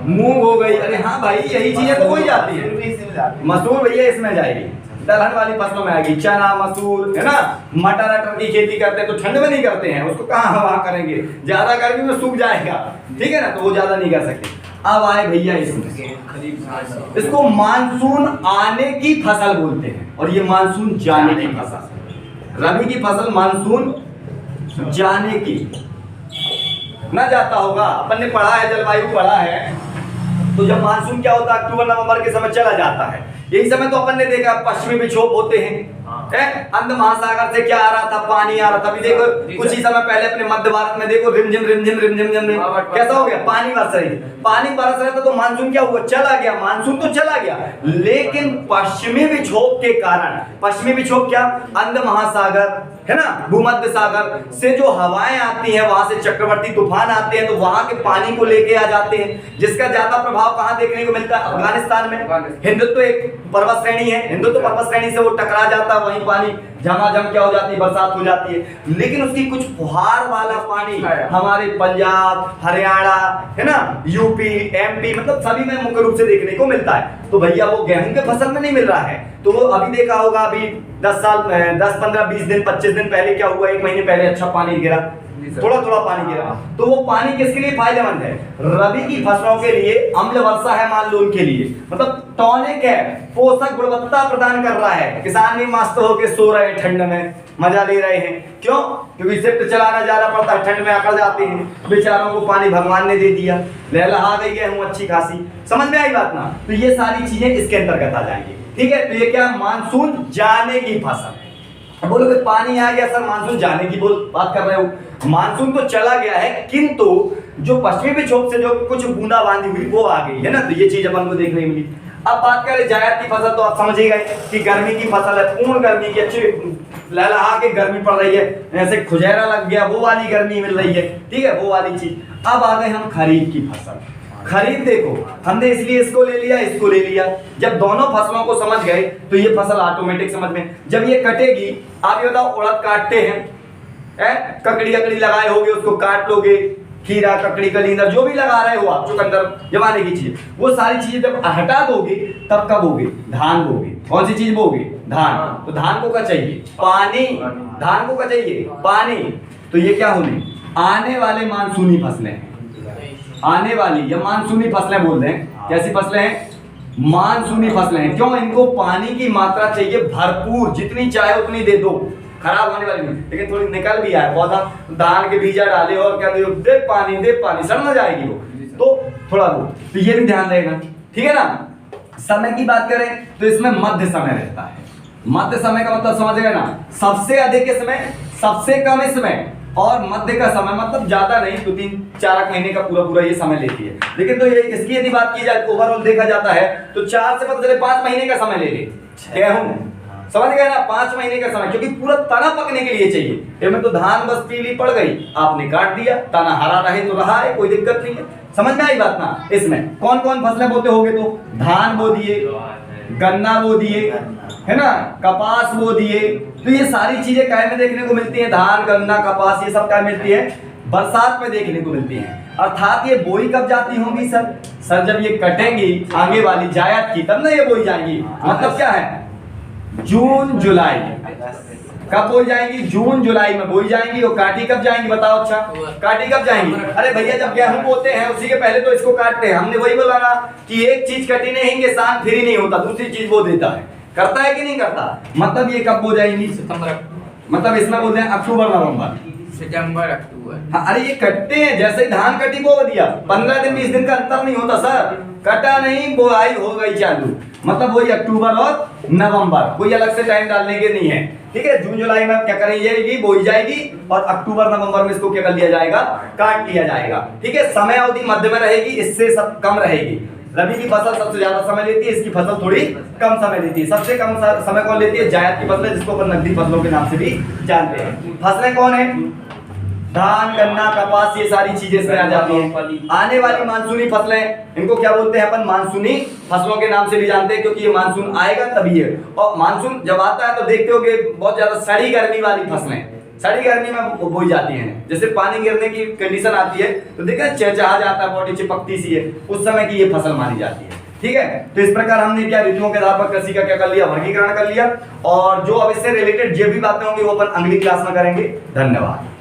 मूंग हो गई, अरे हाँ भाई यही चीजें तो हो ही जाती है, मसूर भैया इसमें जाएगी, दलहन वाली फसलों में आएगी, चना मसूर, है ना, मटर की खेती करते हैं तो ठंड में नहीं करते हैं, उसको कहाँ हवा करेंगे, ज्यादा गर्मी में सूख जाएगा, ठीक है ना, तो वो ज्यादा नहीं कर सकते। अब आए भैया इसमें, इसको मानसून आने की फसल बोलते हैं, और ये मानसून जाने की फसल, रबी की फसल मानसून जाने की, ना जाता होगा, अपन ने पढ़ा है, जलवायु पढ़ा है, तो जब मानसून क्या होता है, अक्टूबर नवंबर के समय चला जाता है, यही समय तो अपन ने देखा पश्चिमी विक्षोभ होते हैं, अंध महासागर से क्या आ रहा था, पानी आ रहा था, अभी देखो कुछ ही समय पहले अपने मध्य भारत में देखो रिमझिम कैसा हो गया, पानी बरस रहा था, तो मानसून क्या हुआ, चला गया, मानसून तो चला गया, लेकिन पश्चिमी विक्षोभ के कारण, पश्चिमी विक्षोभ क्या, अंध महासागर, है ना, भूमध्य सागर से जो हवाएं आती हैं, वहां से चक्रवर्ती तूफान आते हैं, तो वहां के पानी को लेके आ जाते हैं, जिसका ज्यादा प्रभाव कहां देखने को मिलता है, अफगानिस्तान में। हिंदुत्व एक पर्वत श्रेणी है, हिंदुत्व पर्वत श्रेणी से वो टकरा जाता है, वहीं पानी झमाझम क्या हो जाती है, बरसात हो जाती है, लेकिन उसकी कुछ फुहार वाला पानी हमारे पंजाब, हरियाणा, है ना, यूपी, एमपी, मतलब सभी में मुख्य रूप से देखने को मिलता है। तो भैया वो गेहूं के फसल में नहीं मिल रहा है, तो वो अभी देखा होगा, अभी 10 साल 10, 15, 20 दिन, 25 दिन पहले क्या हुआ, 1 महीने पहले अच्छा पानी गिरा, सर। थोड़ा थोड़ा पानी गिरा, तो वो पानी किसके लिए फायदेमंद है? रबी की फसलों के लिए अम्ल वर्षा है मान लो उनके लिए, मतलब टॉनिक है, पोषक गुणवत्ता प्रदान कर रहा है। किसान भी मस्त होके सो रहे हैं, ठंड में मजा ले रहे हैं। क्यों? क्योंकि शिफ्ट चलाना जाना पड़ता है, ठंड में अकड़ जाते हैं बेचारों को, पानी भगवान ने दे दिया, लहलहा गई है हूँ अच्छी खासी। समझ में आई बात ना? तो ये सारी चीजें इसके अंतर्गत आ जाएंगी। ठीक है, तो ये क्या? मानसून जाने की फसल। अब बोलोगे पानी आ गया सर, मानसून जाने की बात कर रहे हो। मानसून तो चला गया है, किंतु जो पश्चिमी विक्षोभ से जो कुछ बूंदाबांदी हुई वो आ गई है ना, तो ये चीज अपन को देखने मिली। अब बात करें जायद की फसल, तो आप समझ ही गए कि गर्मी की फसल है, पूर्ण गर्मी की, अच्छी लहलहा के गर्मी पड़ रही है, ऐसे खुजैरा लग गया वो वाली गर्मी मिल रही है। ठीक है, वो वाली चीज। अब आ गए हम खरीफ की फसल। खरीफ देखो, हमने इसलिए इसको ले लिया, इसको ले लिया। जब दोनों फसलों को समझ गए तो ये फसल ऑटोमेटिक समझ में। जब ये कटेगी, आप ये बताओ, उड़द काटते हैं, ककड़ी अकड़ी लगाए होगे उसको काट लोगे, खीरा ककड़ी कलिंदर जो भी लगा रहे हो आप, चुकंदर जमाने की चीज, वो सारी चीजें जब हटा दोगे तब कब बोगे? धान बोगे। कौन सी चीज बोगे? धान। तो धान को क्या चाहिए? पानी। धान को क्या चाहिए? पानी। तो ये क्या होने? आने वाले मानसूनी फसलें, आने वाली या मानसूनी फसलें बोल रहे हैं। कैसी फसलें हैं? मानसूनी फसलें हैं। क्यों? इनको पानी की मात्रा चाहिए भरपूर, जितनी चाहे उतनी दे दो, खराब होने वाली नहीं। लेकिन थोड़ी निकल भी आए पौधा, धान के बीजा डाले और क्या दे पानी सड़ ना जाएगी वो, तो थोड़ा वो, तो ये भी ध्यान रहेगा। ठीक है ना? समय की बात करें तो इसमें मध्य समय रहता है। मध्य समय का मतलब समझ गए ना? सबसे अधिक इसमें, सबसे कम इसमें, और मध्य का समय मतलब ज्यादा नहीं, 2-3-4 महीने का पूरा ये समय लेती है। लेकिन तो ये इसकी यदि बात की जाए, ओवरऑल देखा जाता है तो 4 से मतलब 5 महीने का समय ले ले। गेहूं समझ गए ना? 5 महीने का समय, क्योंकि पूरा तना पकने के लिए चाहिए। इसमें तो धान बस पीली पड़ गई, आपने काट दिया, तना हरा रहे तो रहा है, कोई दिक्कत नहीं है। समझ में आई बात ना? इसमें कौन कौन फसलें बोते होगे? तो धान बो दिए, गन्ना बो दिए, है ना, कपास बो दिए। तो ये सारी चीजें काय में देखने को मिलती है? धान गन्ना कपास ये सब काय मिलती है? बरसात में देखने को मिलती है। अर्थात ये बोई कब जाती होंगी सर? सर जब ये कटेंगी आगे वाली जायद की, तब ना ये बोई जाएंगी। मतलब क्या है? जून जुलाई। कब बोई जाएंगी? जून जुलाई में बोई जाएंगी। और काटी कब जाएंगी बताओ? अच्छा, काटी कब जाएंगी? अरे भैया जब गेहूं बोते हैं उसी के पहले तो इसको काटते हैं। हमने वही बोला ना कि एक चीज कटी नहीं, किसान फ्री नहीं होता, दूसरी चीज वो देता है। करता है कि नहीं करता? मतलब ये कब बो जाएंगी? सितंबर, मतलब इसमें बोलते हैं अक्टूबर नवंबर, सितंबर अक्टूबर। हाँ, अरे ये कटते हैं, जैसे ही धान कटी बो दिया, 15 दिन 20 दिन का अंतर नहीं होता सर। कटा नहीं, बुआई हो गई चालू, मतलब वही अक्टूबर और नवंबर, कोई अलग से टाइम डालने के नहीं है। ठीक है, जून जुलाई में क्या करी जाएगी? बोई जाएगी, और अक्टूबर नवंबर में इसको क्या कर लिया जाएगा? काट लिया जाएगा। ठीक है, समय अवधि मध्य में रहेगी, इससे सब कम रहेगी। रबी की फसल सबसे ज्यादा समय लेती है, इसकी फसल थोड़ी कम समय लेती है। सबसे कम समय कौन लेती है? जायद की फसलें, जिसको अपन नकदी फसलों के नाम से भी जानते हैं। फसलें कौन है? धान गन्ना कपास, ये सारी चीजें इसमें आ जाती हैं। आने वाली मानसूनी फसलें, इनको क्या बोलते हैं अपन? मानसूनी फसलों के नाम से भी जानते हैं, क्योंकि ये मानसून आएगा तभी है। और मानसून जब आता है तो देखते होगे बहुत ज्यादा सड़ी गर्मी वाली फसलें, सड़ी गर्मी में बोई जाती हैं। जैसे पानी गिरने की कंडीशन आती है तो देखा चहचहा जाता है, बॉडी चिपकती सी है, उस समय की ये फसल मानी जाती है। ठीक है, तो इस प्रकार हमने क्या ऋतुओं के आधार पर कृषि का क्या कर लिया? वर्गीकरण कर लिया। और जो अब इससे रिलेटेड जो भी बातें होंगी वो अपन अगली क्लास में करेंगे। धन्यवाद।